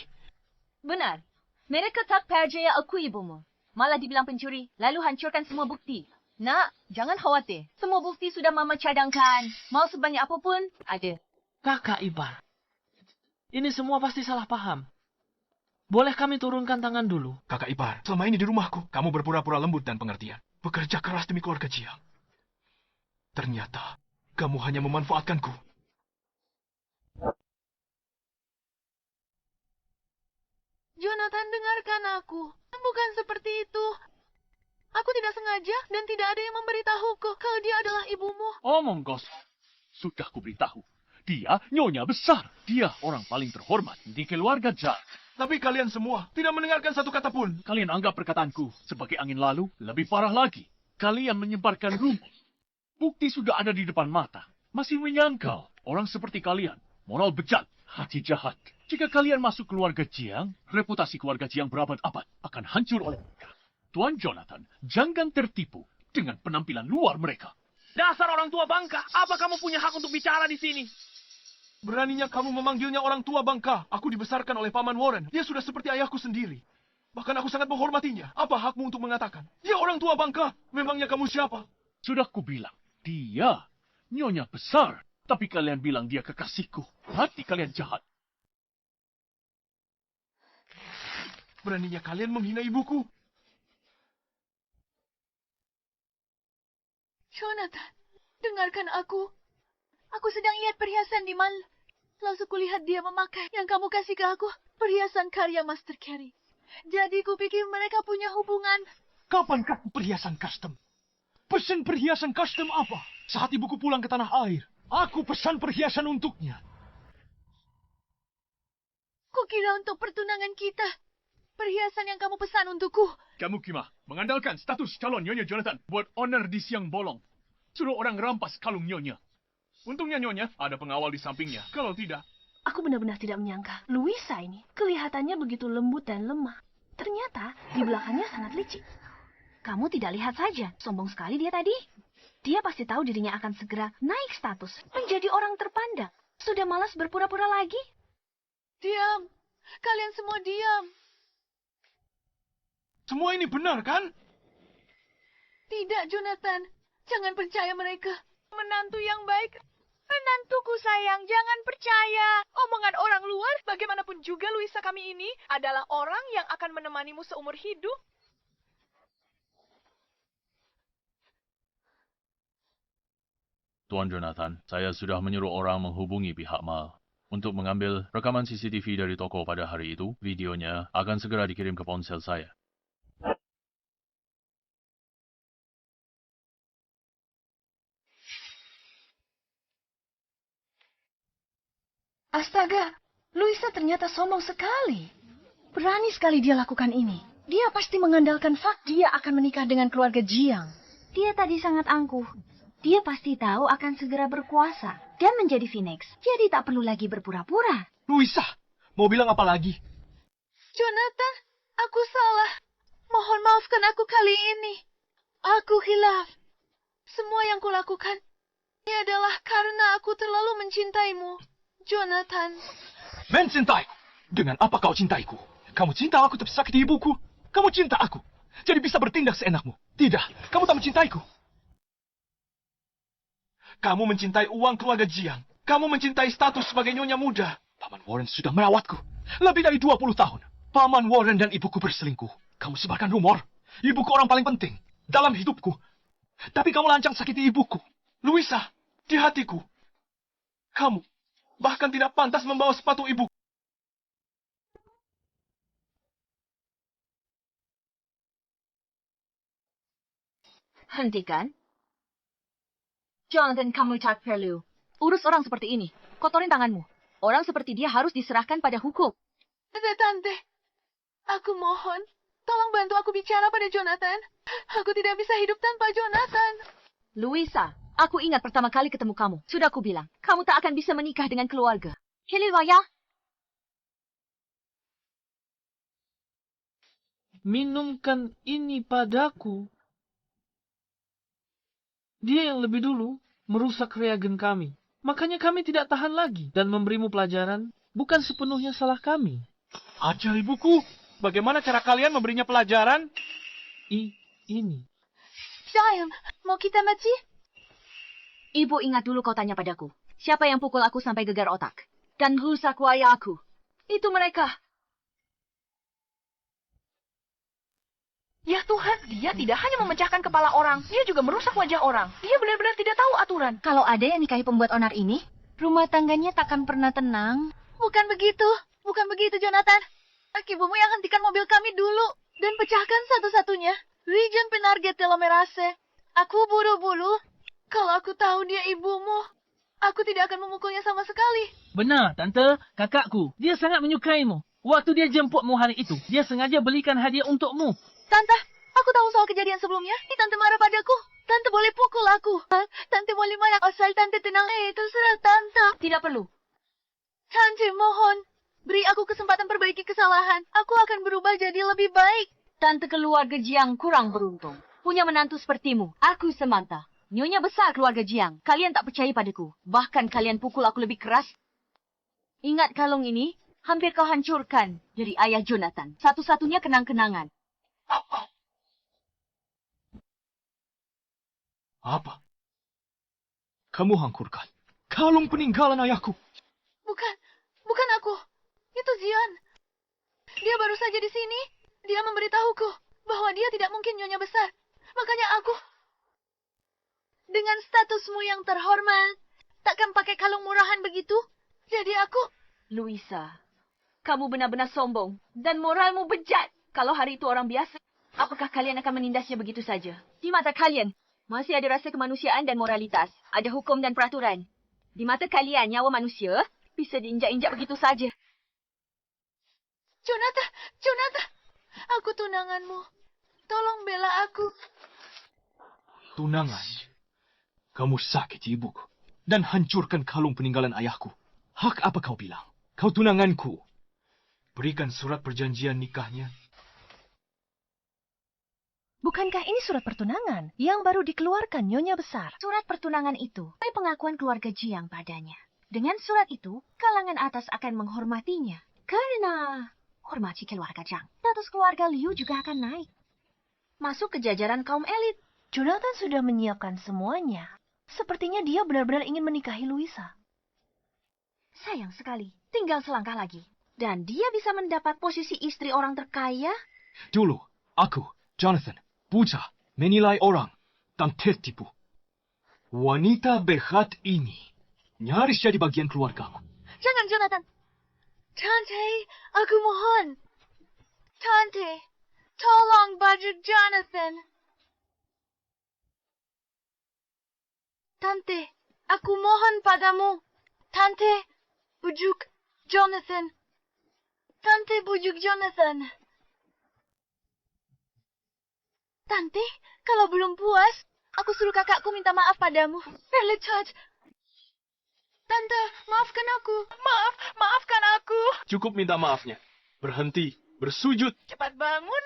Benar. Mereka tak percaya aku ibumu. Malah dibilang pencuri, lalu hancurkan semua bukti. Nak, jangan khawatir. Semua bukti sudah Mama cadangkan. Mau sebanyak apapun, ada. Kakak ipar. Ini semua pasti salah paham. Boleh kami turunkan tangan dulu? Kakak ipar, selama ini di rumahku, kamu berpura-pura lembut dan pengertian. Bekerja keras demi keluarga Jiang. Ternyata, kamu hanya memanfaatkanku. Jonathan, dengarkan aku. Bukan seperti itu. Aku tidak sengaja dan tidak ada yang memberitahuku kalau dia adalah ibumu. omong kosong. Sudah kuberitahu. Dia nyonya besar. Dia orang paling terhormat di keluarga Jiang. Tapi kalian semua tidak mendengarkan satu kata pun. Kalian anggap perkataanku sebagai angin lalu, lebih parah lagi. Kalian menyebarkan rumor. Bukti sudah ada di depan mata. Masih menyangkal. Orang seperti kalian, moral bejat, hati jahat. Jika kalian masuk keluarga Jiang, reputasi keluarga Jiang berabad-abad akan hancur oleh mereka. Tuan Jonathan, jangan tertipu dengan penampilan luar mereka. Dasar orang tua bangka, apa kamu punya hak untuk bicara di sini? Beraninya kamu memanggilnya orang tua bangka. Aku dibesarkan oleh Paman Warren. Dia sudah seperti ayahku sendiri. Bahkan aku sangat menghormatinya. Apa hakmu untuk mengatakan? Dia orang tua bangka. Memangnya kamu siapa? Sudah kubilang, dia nyonya besar. Tapi kalian bilang dia kekasihku. Hati kalian jahat. Beraninya kalian menghina ibuku. Jonathan, dengarkan aku. Aku sedang lihat perhiasan di mal. Lalu kulihat dia memakai yang kamu kasih ke aku. Perhiasan karya Master Carey. Jadi kupikir mereka punya hubungan. Kapan kau perhiasan custom? Pesan perhiasan custom apa? Saat ibuku pulang ke tanah air, aku pesan perhiasan untuknya. Kukira untuk pertunangan kita. Perhiasan yang kamu pesan untukku. Kamu Kima, mengandalkan status calon Nyonya Jonathan buat honor di siang bolong. Suruh orang rampas kalung Nyonya. Untungnya Nyonya ada pengawal di sampingnya. Kalau tidak... Aku benar-benar tidak menyangka. Luisa ini kelihatannya begitu lembut dan lemah. Ternyata di belakangnya sangat licik. Kamu tidak lihat saja. Sombong sekali dia tadi. Dia pasti tahu dirinya akan segera naik status. Menjadi orang terpandang. Sudah malas berpura-pura lagi. Diam. Kalian semua diam. Semua ini benar, kan? Tidak, Jonathan. Jangan percaya mereka. Menantu yang baik. Menantuku sayang, jangan percaya. Omongan orang luar, bagaimanapun juga Luisa kami ini adalah orang yang akan menemanimu seumur hidup. Tuan Jonathan, saya sudah menyuruh orang menghubungi pihak Mal untuk mengambil rekaman CCTV dari toko pada hari itu. Videonya akan segera dikirim ke ponsel saya. Astaga, Luisa ternyata sombong sekali. Berani sekali dia lakukan ini. Dia pasti mengandalkan fakta dia akan menikah dengan keluarga Jiang. Dia tadi sangat angkuh. Dia pasti tahu akan segera berkuasa dan menjadi Phoenix. Jadi tak perlu lagi berpura-pura. Luisa, mau bilang apa lagi? Jonathan, aku salah. Mohon maafkan aku kali ini. Aku hilaf. Semua yang kulakukan ini adalah karena aku terlalu mencintaimu, Jonathan. Mencintai? Dengan apa kau cintaiku? Kamu cinta aku tapi sakiti ibuku. Kamu cinta aku, jadi bisa bertindak seenakmu. Tidak, kamu tak mencintaiku. Kamu mencintai uang keluarga Jiang. Kamu mencintai status sebagai nyonya muda. Paman Warren sudah merawatku. Lebih dari 20 tahun. Paman Warren dan ibuku berselingkuh. Kamu sebarkan rumor. Ibuku orang paling penting dalam hidupku. Tapi kamu lancang sakiti ibuku. Luisa, di hatiku. Kamu bahkan tidak pantas membawa sepatu ibuku. Hentikan. Jonathan, kamu tak perlu. Urus orang seperti ini. Kotorin tanganmu. Orang seperti dia harus diserahkan pada hukum. Tante, aku mohon. Tolong bantu aku bicara pada Jonathan. Aku tidak bisa hidup tanpa Jonathan. Luisa, aku ingat pertama kali ketemu kamu. Sudah aku bilang, kamu tak akan bisa menikah dengan keluarga. Hililwaya. Minumkan ini padaku. Dia yang lebih dulu merusak reagen kami. Makanya kami tidak tahan lagi dan memberimu pelajaran bukan sepenuhnya salah kami. Ajar ibuku, bagaimana cara kalian memberinya pelajaran? Ini. Giant, mau kita mati? Ibu ingat dulu kau tanya padaku. Siapa yang pukul aku sampai gegar otak? Dan rusak wajah aku. Itu mereka. Ya Tuhan, dia tidak hanya memecahkan kepala orang, dia juga merusak wajah orang. Dia benar-benar tidak tahu aturan. Kalau ada yang nikahi pembuat onar ini, rumah tangganya takkan pernah tenang. Bukan begitu, Jonathan. Ibumu yang hentikan mobil kami dulu dan pecahkan satu-satunya. Region Penarget Telomerase. Aku buru-buru. Kalau aku tahu dia ibumu, aku tidak akan memukulnya sama sekali. Benar, Tante. Kakakku, dia sangat menyukaimu. Waktu dia jemputmu hari itu, dia sengaja belikan hadiah untukmu. Tante, aku tahu soal kejadian sebelumnya. Tante marah padaku. Tante boleh pukul aku. Tante boleh marah asal Tante tenang. Terserah Tante. Tidak perlu. Tante, mohon. Beri aku kesempatan perbaiki kesalahan. Aku akan berubah jadi lebih baik. Tante keluarga Jiang kurang beruntung. Punya menantu sepertimu. Aku Samantha. Nyonya besar keluarga Jiang. Kalian tak percaya padaku. Bahkan kalian pukul aku lebih keras. Ingat kalung ini? Hampir kau hancurkan dari ayah Jonathan. Satu-satunya kenang-kenangan. Apa? Kamu hancurkan kalung peninggalan ayahku. Bukan aku. Itu Zion. Dia baru saja di sini. Dia memberitahuku bahwa dia tidak mungkin nyonya besar. Makanya aku, dengan statusmu yang terhormat, takkan pakai kalung murahan begitu. Jadi aku... Luisa, kamu benar-benar sombong dan moralmu bejat. Kalau hari itu orang biasa, apakah kalian akan menindasnya begitu saja? Di mata kalian, masih ada rasa kemanusiaan dan moralitas. Ada hukum dan peraturan. Di mata kalian, nyawa manusia bisa diinjak-injak begitu saja. Jonathan, aku tunanganmu. Tolong bela aku. Tunangan? Kamu sakiti ibuku dan hancurkan kalung peninggalan ayahku. Hak apa kau bilang? Kau tunanganku. Berikan surat perjanjian nikahnya. Bukankah ini surat pertunangan yang baru dikeluarkan Nyonya Besar? Surat pertunangan itu pengakuan keluarga Jiang padanya. Dengan surat itu, kalangan atas akan menghormatinya. Karena hormati keluarga Zhang, status keluarga Liu juga akan naik. Masuk ke jajaran kaum elit. Jonathan sudah menyiapkan semuanya. Sepertinya dia benar-benar ingin menikahi Louisa. Sayang sekali, tinggal selangkah lagi. Dan dia bisa mendapat posisi istri orang terkaya. Dulu, aku, Jonathan, buta, menilai orang, dan tertipu. Wanita behat ini nyaris jadi bagian keluargaku. Jangan, Jonathan. Tante, aku mohon. Tante, tolong bujuk Jonathan. Tante, aku mohon padamu. Tante, bujuk Jonathan. Tante, bujuk Jonathan. Tante, kalau belum puas, aku suruh kakakku minta maaf padamu. Perletot. Tante, maafkan aku. Maafkan aku. Cukup minta maafnya. Berhenti, bersujud. Cepat bangun.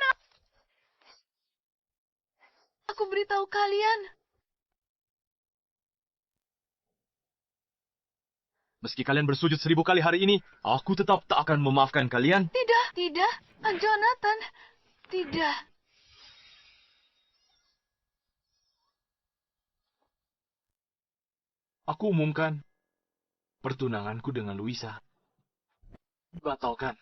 Aku beritahu kalian. Meski kalian bersujud 1000 kali hari ini, aku tetap tak akan memaafkan kalian. Tidak, Jonathan. Tidak. Aku umumkan pertunanganku dengan Louisa. Batalkan.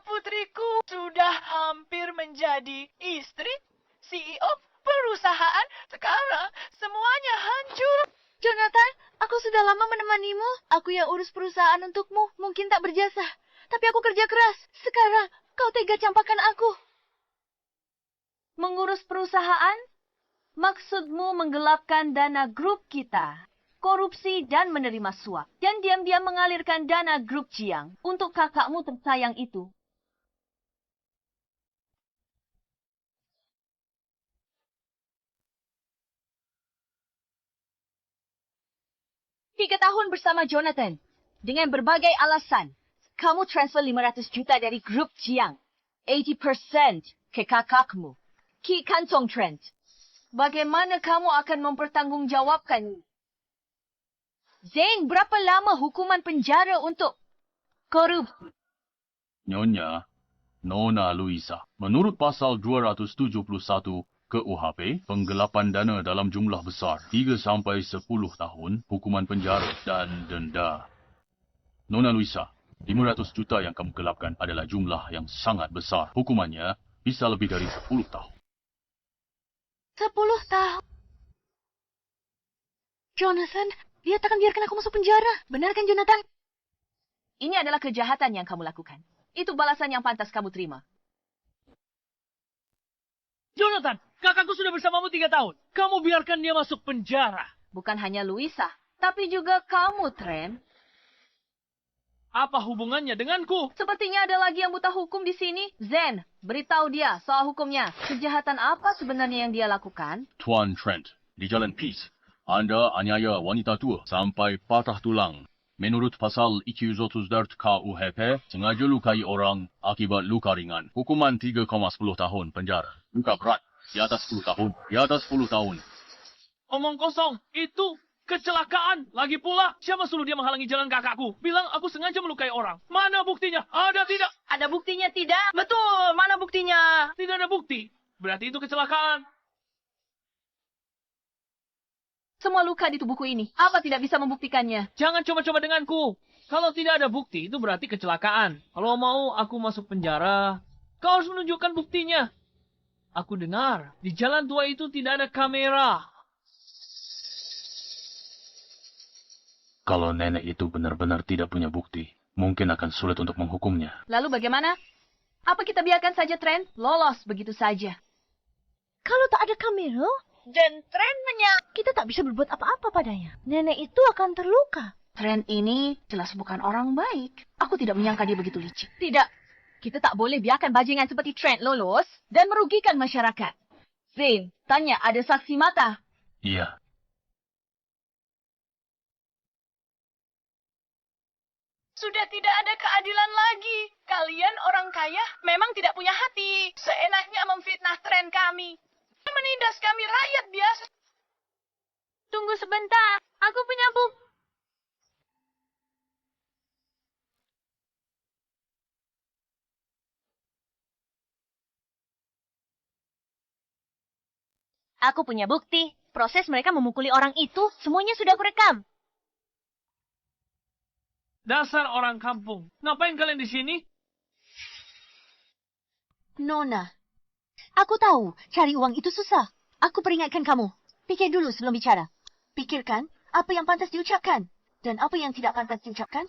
Putriku sudah hampir menjadi istri CEO perusahaan. Sekarang semuanya hancur. Jonathan, aku sudah lama menemanimu. Aku yang urus perusahaan untukmu. Mungkin tak berjasa. Tapi aku kerja keras. Sekarang, kau tega campakkan aku. Mengurus perusahaan? Maksudmu menggelapkan dana grup kita, korupsi dan menerima suap, dan diam-diam mengalirkan dana grup Jiang untuk kakakmu tersayang itu. Tiga tahun bersama Jonathan, dengan berbagai alasan, kamu transfer 500 juta dari grup Jiang, 80% ke kakakmu, Ki Kantong Trend. Bagaimana kamu akan mempertanggungjawabkan? Zane, berapa lama hukuman penjara untuk korupsi? Nyonya, Nona Louisa, menurut pasal 271 KUHP, penggelapan dana dalam jumlah besar 3 sampai 10 tahun, hukuman penjara dan denda. Nona Louisa, 500 juta yang kamu gelapkan adalah jumlah yang sangat besar. Hukumannya bisa lebih dari 10 tahun. 10 tahun. Jonathan, dia takkan biarkan aku masuk penjara. Benar kan, Jonathan? Ini adalah kejahatan yang kamu lakukan. Itu balasan yang pantas kamu terima. Jonathan, kakakku sudah bersamamu 3 tahun. Kamu biarkan dia masuk penjara. Bukan hanya Louisa, tapi juga kamu, Trent. Apa hubungannya denganku? Sepertinya ada lagi yang buta hukum di sini. Zen, beritahu dia soal hukumnya. Kejahatan apa sebenarnya yang dia lakukan? Tuan Trent, di Jalan Peace, Anda aniaya wanita tua sampai patah tulang. Menurut pasal 204 KUHP, sengaja lukai orang akibat luka ringan. Hukuman 3,10 tahun penjara. Luka berat, di atas 10 tahun. Di atas 10 tahun. Omong kosong, itu kecelakaan. Lagi pula, siapa suruh dia menghalangi jalan kakakku? Bilang aku sengaja melukai orang. Mana buktinya? Ada tidak? Ada buktinya tidak? Betul, mana buktinya? Tidak ada bukti. Berarti itu kecelakaan. Semua luka di tubuhku ini. Apa tidak bisa membuktikannya? Jangan coba-coba denganku. Kalau tidak ada bukti, itu berarti kecelakaan. Kalau mau aku masuk penjara, kau harus menunjukkan buktinya. Aku dengar, di jalan tua itu tidak ada kamera. Kalau nenek itu benar-benar tidak punya bukti, mungkin akan sulit untuk menghukumnya. Lalu bagaimana? Apa kita biarkan saja Trent lolos begitu saja? Kalau tak ada kamera, Dan Trent kita tak bisa berbuat apa-apa padanya. Nenek itu akan terluka. Trent ini jelas bukan orang baik. Aku tidak menyangka dia begitu licik. Tidak. Kita tak boleh biarkan bajingan seperti Trent lolos dan merugikan masyarakat. Zane, tanya ada saksi mata? Iya. Sudah tidak ada keadilan lagi. Kalian orang kaya memang tidak punya hati. Seenaknya memfitnah Trent kami. Menindas kami rakyat biasa. Tunggu sebentar. Aku punya bukti. Aku punya bukti. Proses mereka memukuli orang itu, semuanya sudah aku rekam. Dasar orang kampung. Ngapain kalian di sini? Nona, aku tahu cari uang itu susah. Aku peringatkan kamu. Pikir dulu sebelum bicara. Pikirkan apa yang pantas diucapkan dan apa yang tidak pantas diucapkan.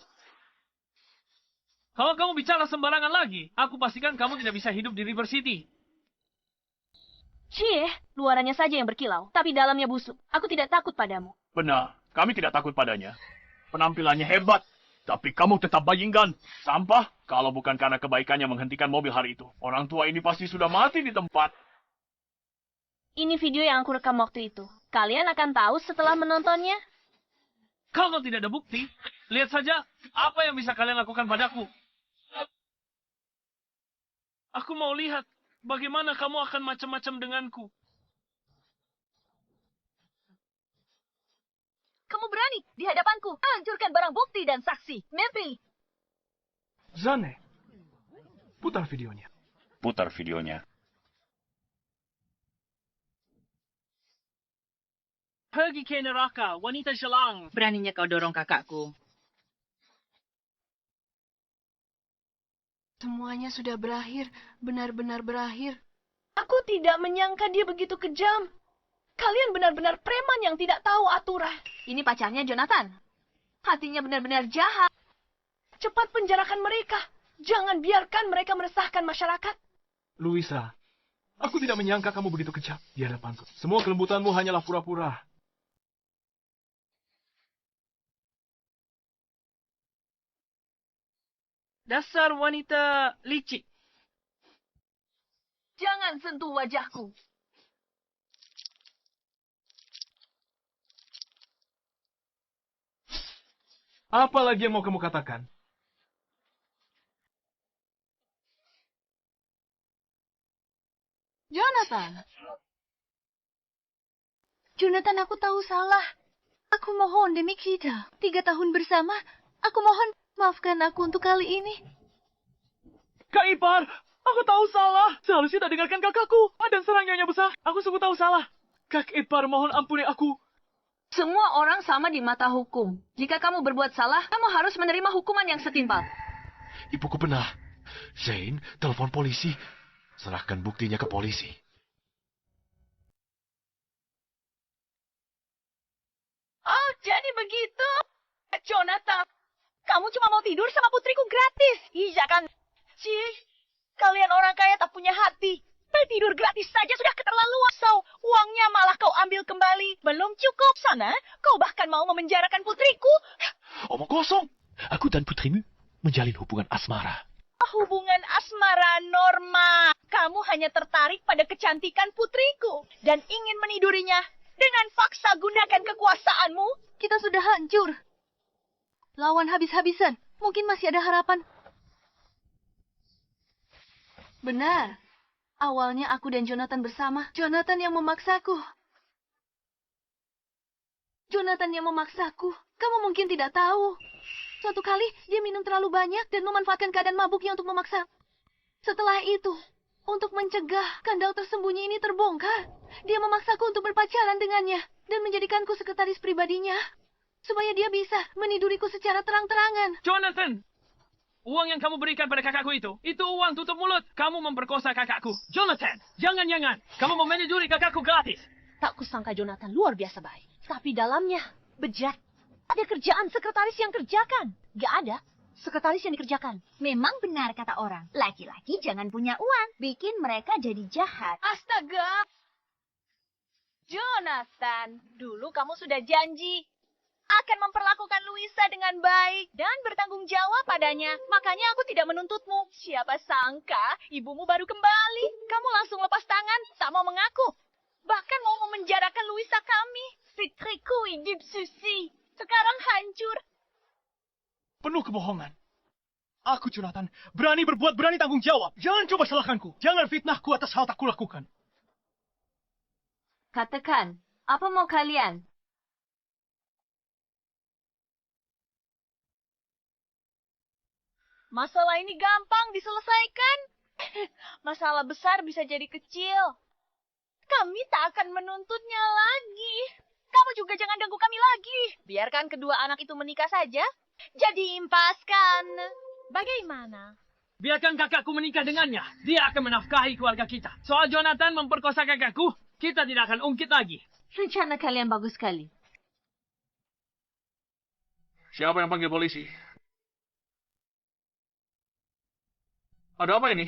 Kalau kamu bicara sembarangan lagi, aku pastikan kamu tidak bisa hidup di River City. Cie, luarannya saja yang berkilau, tapi dalamnya busuk. Aku tidak takut padamu. Benar, kami tidak takut padanya. Penampilannya hebat, tapi kamu tetap bajingan. Sampah, kalau bukan karena kebaikannya menghentikan mobil hari itu. Orang tua ini pasti sudah mati di tempat. Ini video yang aku rekam waktu itu. Kalian akan tahu setelah menontonnya. Kalau tidak ada bukti, lihat saja apa yang bisa kalian lakukan padaku. Aku mau lihat bagaimana kamu akan macam-macam denganku. Kamu berani di hadapanku hancurkan barang bukti dan saksi. Mimpi. Zane, putar videonya. Putar videonya. Pergi ke neraka, wanita jelang. Beraninya kau dorong kakakku. Semuanya sudah berakhir, benar-benar berakhir. Aku tidak menyangka dia begitu kejam. Kalian benar-benar preman yang tidak tahu aturan. Ini pacarnya Jonathan. Hatinya benar-benar jahat. Cepat penjarakan mereka. Jangan biarkan mereka meresahkan masyarakat. Luisa, aku tidak menyangka kamu begitu kejam di hadapanku. Semua kelembutanmu hanyalah pura-pura. Dasar wanita licik. Jangan sentuh wajahku. Apa lagi yang mau kamu katakan? Jonathan. Jonathan, aku tahu salah. Aku mohon demi kita. 3 tahun bersama. Aku mohon, maafkan aku untuk kali ini. Kak Ipar, aku tahu salah. Seharusnya tak dengarkan kakakku. Dan serang Nyonya Besar. Aku sungguh tahu salah. Kak Ipar, mohon ampuni aku. Semua orang sama di mata hukum. Jika kamu berbuat salah, kamu harus menerima hukuman yang setimpal. Ibuku benar. Zane, telepon polisi. Serahkan buktinya ke polisi. Oh, jadi begitu. Jonathan, kamu cuma mau tidur sama putriku gratis. Iya kan? Cih, kalian orang kaya tak punya hati. Tidur gratis saja sudah keterlaluan. So, uangnya malah kau ambil kembali. Belum cukup sana. Kau bahkan mau memenjarakan putriku. Omong kosong. Aku dan putrimu menjalin hubungan asmara. Hubungan asmara Norma. Kamu hanya tertarik pada kecantikan putriku. Dan ingin menidurinya. Dengan paksa gunakan kekuasaanmu. Kita sudah hancur. Lawan habis-habisan. Mungkin masih ada harapan. Benar. Awalnya aku dan Jonathan bersama. Jonathan yang memaksaku. Jonathan yang memaksaku. Kamu mungkin tidak tahu. Suatu kali, dia minum terlalu banyak dan memanfaatkan keadaan mabuknya untuk memaksa. Setelah itu, untuk mencegah skandal tersembunyi ini terbongkar, dia memaksaku untuk berpacaran dengannya dan menjadikanku sekretaris pribadinya. Supaya dia bisa meniduriku secara terang-terangan. Jonathan! Uang yang kamu berikan pada kakakku itu uang tutup mulut. Kamu memperkosa kakakku. Jonathan, jangan-jangan. Kamu mau meniduri kakakku gratis. Tak kusangka Jonathan luar biasa baik. Tapi dalamnya, bejat. Ada kerjaan sekretaris yang kerjakan. Gak ada. Sekretaris yang dikerjakan. Memang benar kata orang. Laki-laki jangan punya uang. Bikin mereka jadi jahat. Astaga. Jonathan, dulu kamu sudah janji akan memperlakukan Luisa dengan baik dan bertanggung jawab padanya. Makanya aku tidak menuntutmu. Siapa sangka ibumu baru kembali. Kamu langsung lepas tangan, tak mau mengaku. Bahkan mau memenjarakan Luisa kami. Fitriku hidup susi. Sekarang hancur. Penuh kebohongan. Aku, Jonathan, berani berbuat, berani tanggung jawab. Jangan coba salahkanku. Jangan fitnahku atas hal tak kulakukan. Katakan, apa mau kalian? Masalah ini gampang diselesaikan. Masalah besar bisa jadi kecil. Kami tak akan menuntutnya lagi. Kamu juga jangan ganggu kami lagi. Biarkan kedua anak itu menikah saja. Jadi impaskan. Bagaimana? Biarkan kakakku menikah dengannya. Dia akan menafkahi keluarga kita. Soal Jonathan memperkosa kakakku, kita tidak akan ungkit lagi. Rencana kalian bagus sekali. Siapa yang panggil polisi? Ada apa ini?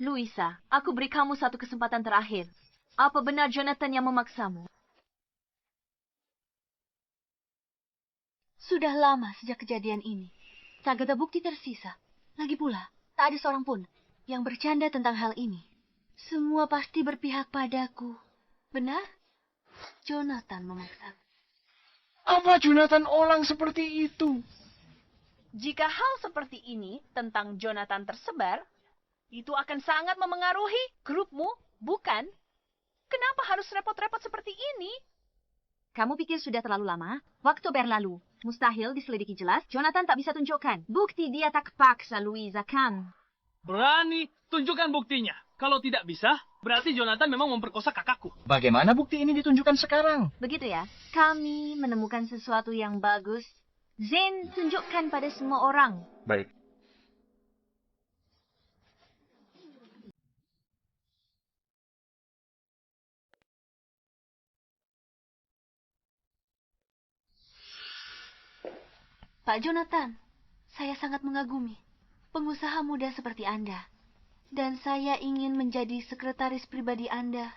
Luisa, aku beri kamu satu kesempatan terakhir. Apa benar Jonathan yang memaksamu? Sudah lama sejak kejadian ini. Tak ada bukti tersisa. Lagi pula, tak ada seorang pun yang bercanda tentang hal ini. Semua pasti berpihak padaku. Benar? Jonathan memaksa. Apa Jonathan orang seperti itu? Jika hal seperti ini tentang Jonathan tersebar, itu akan sangat memengaruhi grupmu, bukan? Kenapa harus repot-repot seperti ini? Kamu pikir sudah terlalu lama? Waktu berlalu. Mustahil diselidiki jelas. Jonathan tak bisa tunjukkan. Bukti dia tak paksa Luisa, kan? Berani, tunjukkan buktinya. Kalau tidak bisa, berarti Jonathan memang memperkosa kakakku. Bagaimana bukti ini ditunjukkan sekarang? Begitu ya. Kami menemukan sesuatu yang bagus. Zane, tunjukkan pada semua orang. Baik. Pak Jonathan, saya sangat mengagumi pengusaha muda seperti Anda. Dan saya ingin menjadi sekretaris pribadi Anda.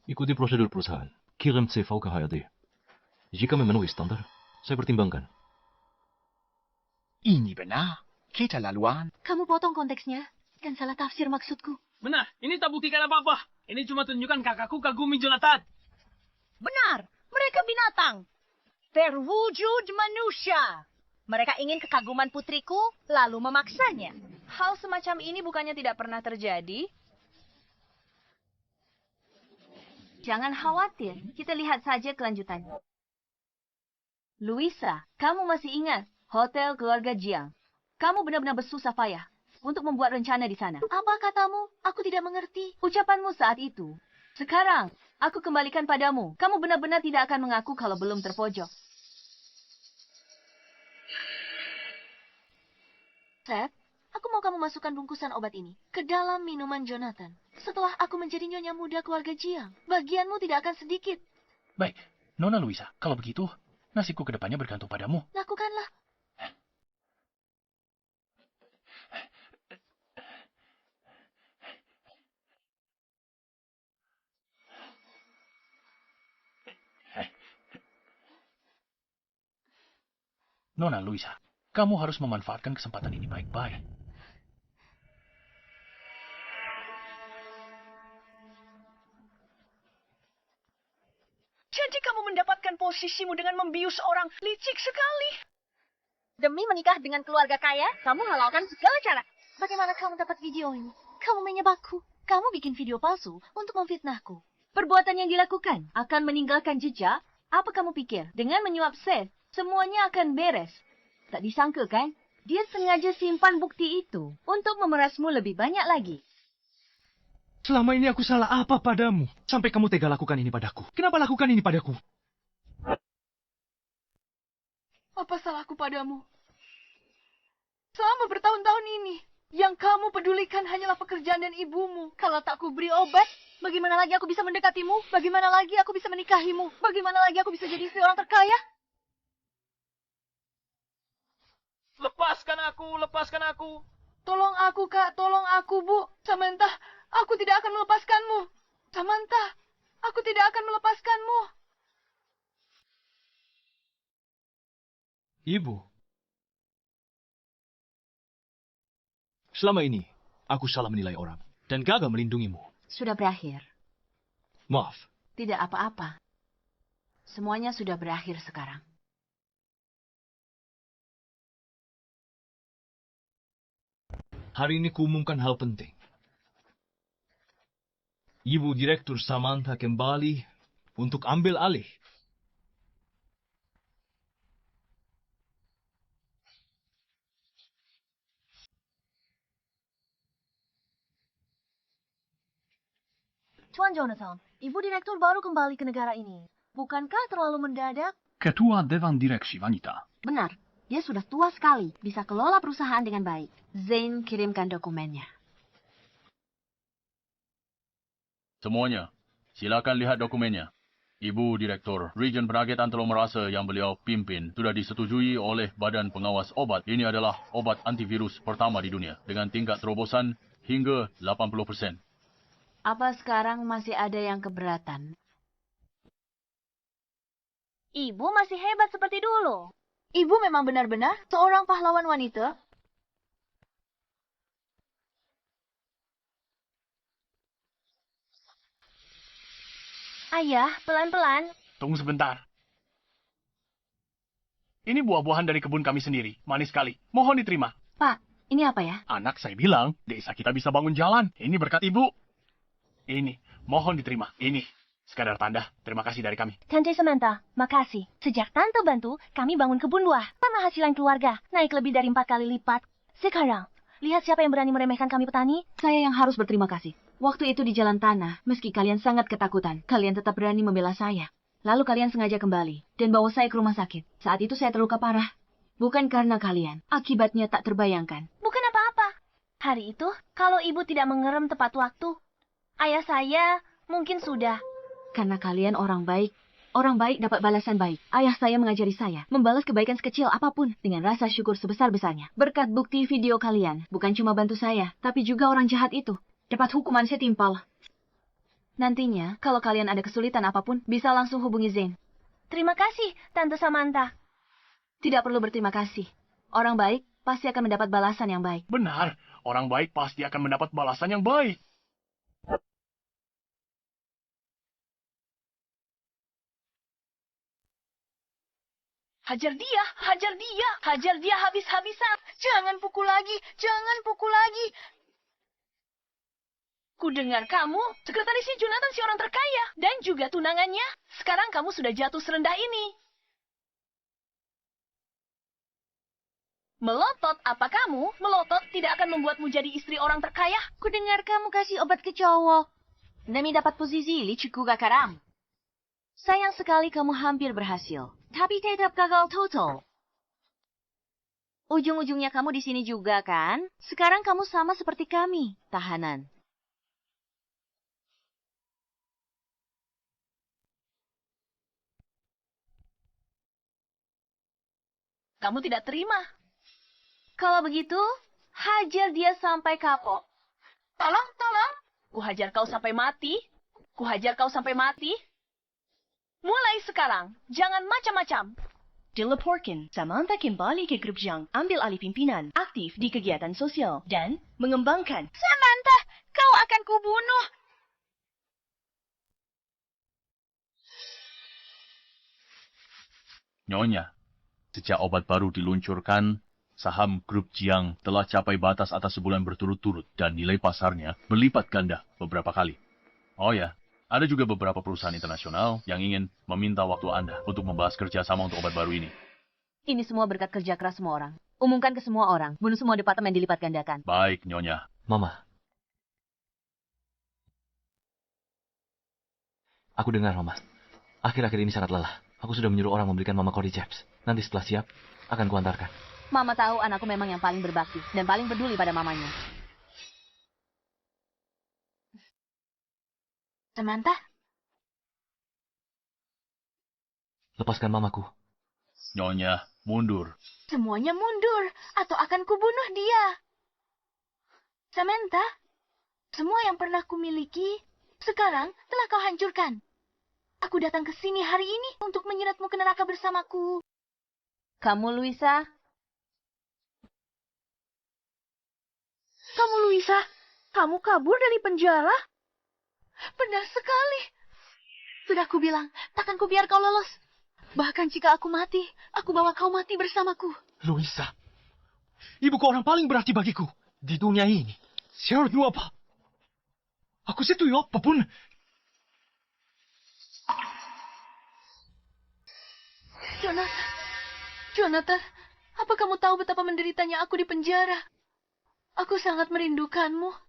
Ikuti prosedur perusahaan. Kirim CV ke HRD. Jika memenuhi standar, saya pertimbangkan. Ini benar. Keterlaluan. Kamu potong konteksnya dan salah tafsir maksudku. Benar, ini tak buktikan apa-apa. Ini cuma tunjukkan kakakku kagumi Jonathan. Benar, mereka binatang. Berwujud manusia. Mereka ingin kekaguman putriku, lalu memaksanya. Hal semacam ini bukannya tidak pernah terjadi? Jangan khawatir. Kita lihat saja kelanjutannya. Luisa, kamu masih ingat Hotel Keluarga Jiang? Kamu benar-benar bersusah payah untuk membuat rencana di sana. Apa katamu? Aku tidak mengerti. Ucapanmu saat itu. Sekarang, aku kembalikan padamu. Kamu benar-benar tidak akan mengaku kalau belum terpojok. Seth, aku mau kamu masukkan bungkusan obat ini ke dalam minuman Jonathan. Setelah aku menjadi nyonya muda keluarga Jiang, bagianmu tidak akan sedikit. Baik, Nona Luisa, kalau begitu, nasibku ke depannya bergantung padamu. Lakukanlah. Nona Luisa, kamu harus memanfaatkan kesempatan ini baik-baik. Jadi kamu mendapatkan posisimu dengan membius orang, licik sekali. Demi menikah dengan keluarga kaya, kamu halalkan segala cara. Bagaimana kamu dapat video ini? Kamu menyebabku. Kamu bikin video palsu untuk memfitnahku. Perbuatan yang dilakukan akan meninggalkan jejak. Apa kamu pikir? Dengan menyuap Seth, semuanya akan beres. Tak disangka kan? Dia sengaja simpan bukti itu untuk memerasmu lebih banyak lagi. Selama ini aku salah apa padamu? Sampai kamu tega lakukan ini padaku. Kenapa lakukan ini padaku? Apa salahku padamu? Selama bertahun-tahun ini, yang kamu pedulikan hanyalah pekerjaan dan ibumu. Kalau tak kuberi obat, bagaimana lagi aku bisa mendekatimu? Bagaimana lagi aku bisa menikahimu? Bagaimana lagi aku bisa jadi istri orang terkaya? Lepaskan aku, lepaskan aku. Tolong aku, Kak. Tolong aku, Bu. Samantha, aku tidak akan melepaskanmu. Samantha, aku tidak akan melepaskanmu. Ibu. Selama ini, aku salah menilai orang dan gagal melindungimu. Sudah berakhir. Maaf. Tidak apa-apa. Semuanya sudah berakhir sekarang. Hari ini kuumumkan hal penting. Ibu Direktur Samantha kembali untuk ambil alih. Tuan Jonathan, Ibu Direktur baru kembali ke negara ini. Bukankah terlalu mendadak? Ketua Dewan Direksi Wanita. Benar, dia sudah tua sekali, bisa kelola perusahaan dengan baik. Zane kirimkan dokumennya. Semuanya, silakan lihat dokumennya. Ibu Direktur, Region Penagihan telah merasa yang beliau pimpin sudah disetujui oleh Badan Pengawas Obat. Ini adalah obat antivirus pertama di dunia dengan tingkat terobosan hingga 80%. Apa sekarang masih ada yang keberatan? Ibu masih hebat seperti dulu. Ibu memang benar-benar seorang pahlawan wanita. Ayah, pelan-pelan. Tunggu sebentar. Ini buah-buahan dari kebun kami sendiri. Manis sekali. Mohon diterima. Pak, ini apa ya? Anak saya bilang, desa kita bisa bangun jalan. Ini berkat ibu. Ini, mohon diterima. Ini, sekadar tanda. Terima kasih dari kami. Tante Samantha, makasih. Sejak Tante bantu, kami bangun kebun buah. Penghasilan keluarga naik lebih dari 4 kali lipat. Sekarang, lihat siapa yang berani meremehkan kami petani. Saya yang harus berterima kasih. Waktu itu di jalan tanah, meski kalian sangat ketakutan, kalian tetap berani membela saya. Lalu kalian sengaja kembali dan bawa saya ke rumah sakit. Saat itu saya terluka parah. Bukan karena kalian, akibatnya tak terbayangkan. Bukan apa-apa. Hari itu, kalau ibu tidak mengerem tepat waktu, ayah saya mungkin sudah. Karena kalian orang baik dapat balasan baik. Ayah saya mengajari saya membalas kebaikan sekecil apapun dengan rasa syukur sebesar-besarnya. Berkat bukti video kalian, bukan cuma bantu saya, tapi juga orang jahat itu dapat hukuman setimpal. Nantinya, kalau kalian ada kesulitan apapun, bisa langsung hubungi Zane. Terima kasih, Tante Samantha. Tidak perlu berterima kasih. Orang baik pasti akan mendapat balasan yang baik. Benar, orang baik pasti akan mendapat balasan yang baik. Hajar dia, hajar dia, hajar dia habis-habisan. Jangan pukul lagi, jangan pukul lagi. Ku dengar kamu, sekretarisnya Jonathan si orang terkaya, dan juga tunangannya. Sekarang kamu sudah jatuh serendah ini. Melotot apa kamu? Melotot tidak akan membuatmu jadi istri orang terkaya. Ku dengar kamu kasih obat ke cowok demi dapat posisi Lichiku Gakaram. Sayang sekali kamu hampir berhasil, tapi tetap gagal total. Ujung-ujungnya kamu di sini juga kan? Sekarang kamu sama seperti kami, tahanan. Kamu tidak terima. Kalau begitu, hajar dia sampai kapok. Tolong, tolong. Ku hajar kau sampai mati. Ku hajar kau sampai mati. Mulai sekarang, jangan macam-macam. Dilaporkan, Samantha kembali ke grup Zhang, ambil alih pimpinan, aktif di kegiatan sosial, dan mengembangkan. Samantha, kau akan kubunuh. Nyonya, sejak obat baru diluncurkan, saham grup Jiang telah capai batas atas sebulan berturut-turut dan nilai pasarnya berlipat ganda beberapa kali. Oh ya, ada juga beberapa perusahaan internasional yang ingin meminta waktu Anda untuk membahas kerjasama untuk obat baru ini. Ini semua berkat kerja keras semua orang. Umumkan ke semua orang, bunuh semua departemen dilipat gandakan. Baik, Nyonya. Mama. Aku dengar, Mama. Akhir-akhir ini sangat lelah. Aku sudah menyuruh orang memberikan Mama Cody Chaps. Nanti setelah siap, akan kuantarkan. Mama tahu anakku memang yang paling berbakti dan paling peduli pada mamanya. Samantha? Lepaskan mamaku. Nyonya, mundur. Semuanya mundur, atau akan kubunuh dia. Samantha, semua yang pernah kumiliki, sekarang telah kau hancurkan. Aku datang ke sini hari ini untuk menyeretmu ke neraka bersamaku. Kamu, Luisa? Kamu, Luisa? Kamu kabur dari penjara? Benar sekali. Sudah kubilang, takkan kubiar kau lolos. Bahkan jika aku mati, aku bawa kau mati bersamaku. Luisa, ibuku orang paling berarti bagiku di dunia ini. Syaratmu apa? Aku setuju apapun. Jonathan, apa kamu tahu betapa menderitanya aku di penjara? Aku sangat merindukanmu.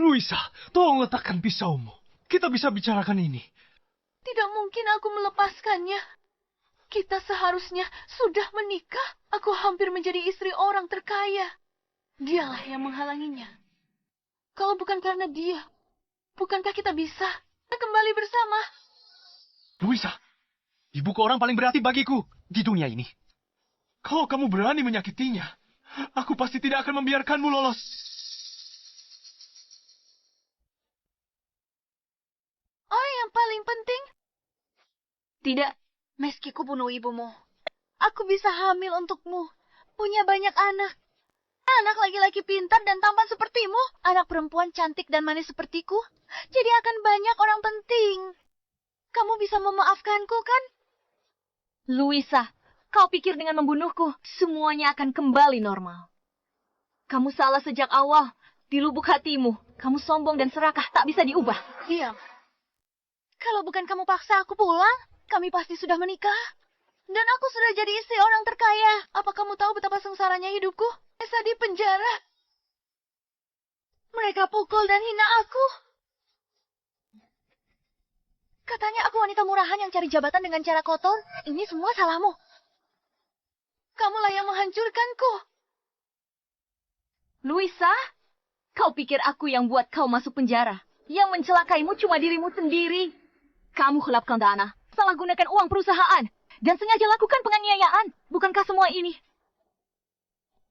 Luisa, tolong letakkan pisaumu. kita bisa bicarakan ini. Tidak mungkin aku melepaskannya. Kita seharusnya sudah menikah. Aku hampir menjadi istri orang terkaya. Dialah yang menghalanginya. Kalau bukan karena dia, bukankah kita bisa kembali bersama? Luisa, ibuku orang paling berarti bagiku di dunia ini. Kalau kamu berani menyakitinya, aku pasti tidak akan membiarkanmu lolos. Orang yang paling penting? Tidak. Meski ku bunuh ibumu, aku bisa hamil untukmu. Punya banyak anak. Anak laki-laki pintar dan tampan sepertimu. Anak perempuan cantik dan manis sepertiku. Jadi akan banyak orang penting. Kamu bisa memaafkanku, kan? Luisa, kau pikir dengan membunuhku, semuanya akan kembali normal. Kamu salah sejak awal. Di lubuk hatimu, kamu sombong dan serakah, tak bisa diubah. Diam. Kalau bukan kamu paksa aku pulang, kami pasti sudah menikah. Dan aku sudah jadi istri orang terkaya. Apa kamu tahu betapa sengsaranya hidupku? Esa di penjara. Mereka pukul dan hina aku. Katanya aku wanita murahan yang cari jabatan dengan cara kotor. Ini semua salahmu. Kamulah yang menghancurkanku. Luisa, kau pikir aku yang buat kau masuk penjara? Yang mencelakaimu cuma dirimu sendiri. Kamu gelapkan dana, salah gunakan uang perusahaan, dan sengaja lakukan penganiayaan. Bukankah semua ini?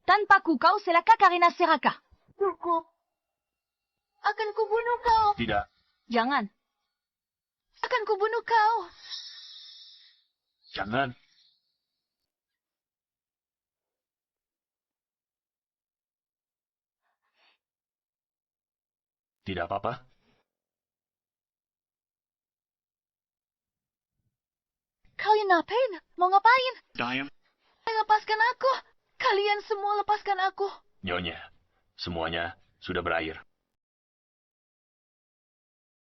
Tanpaku kau celaka karena serakah. Cukup. Akan kubunuh kau. Tidak. Jangan. Akan kubunuh kau. Jangan. Tidak apa-apa. Kalian ngapain? Mau ngapain? Diam. Lepaskan aku. Kalian semua lepaskan aku. Nyonya, semuanya sudah berakhir.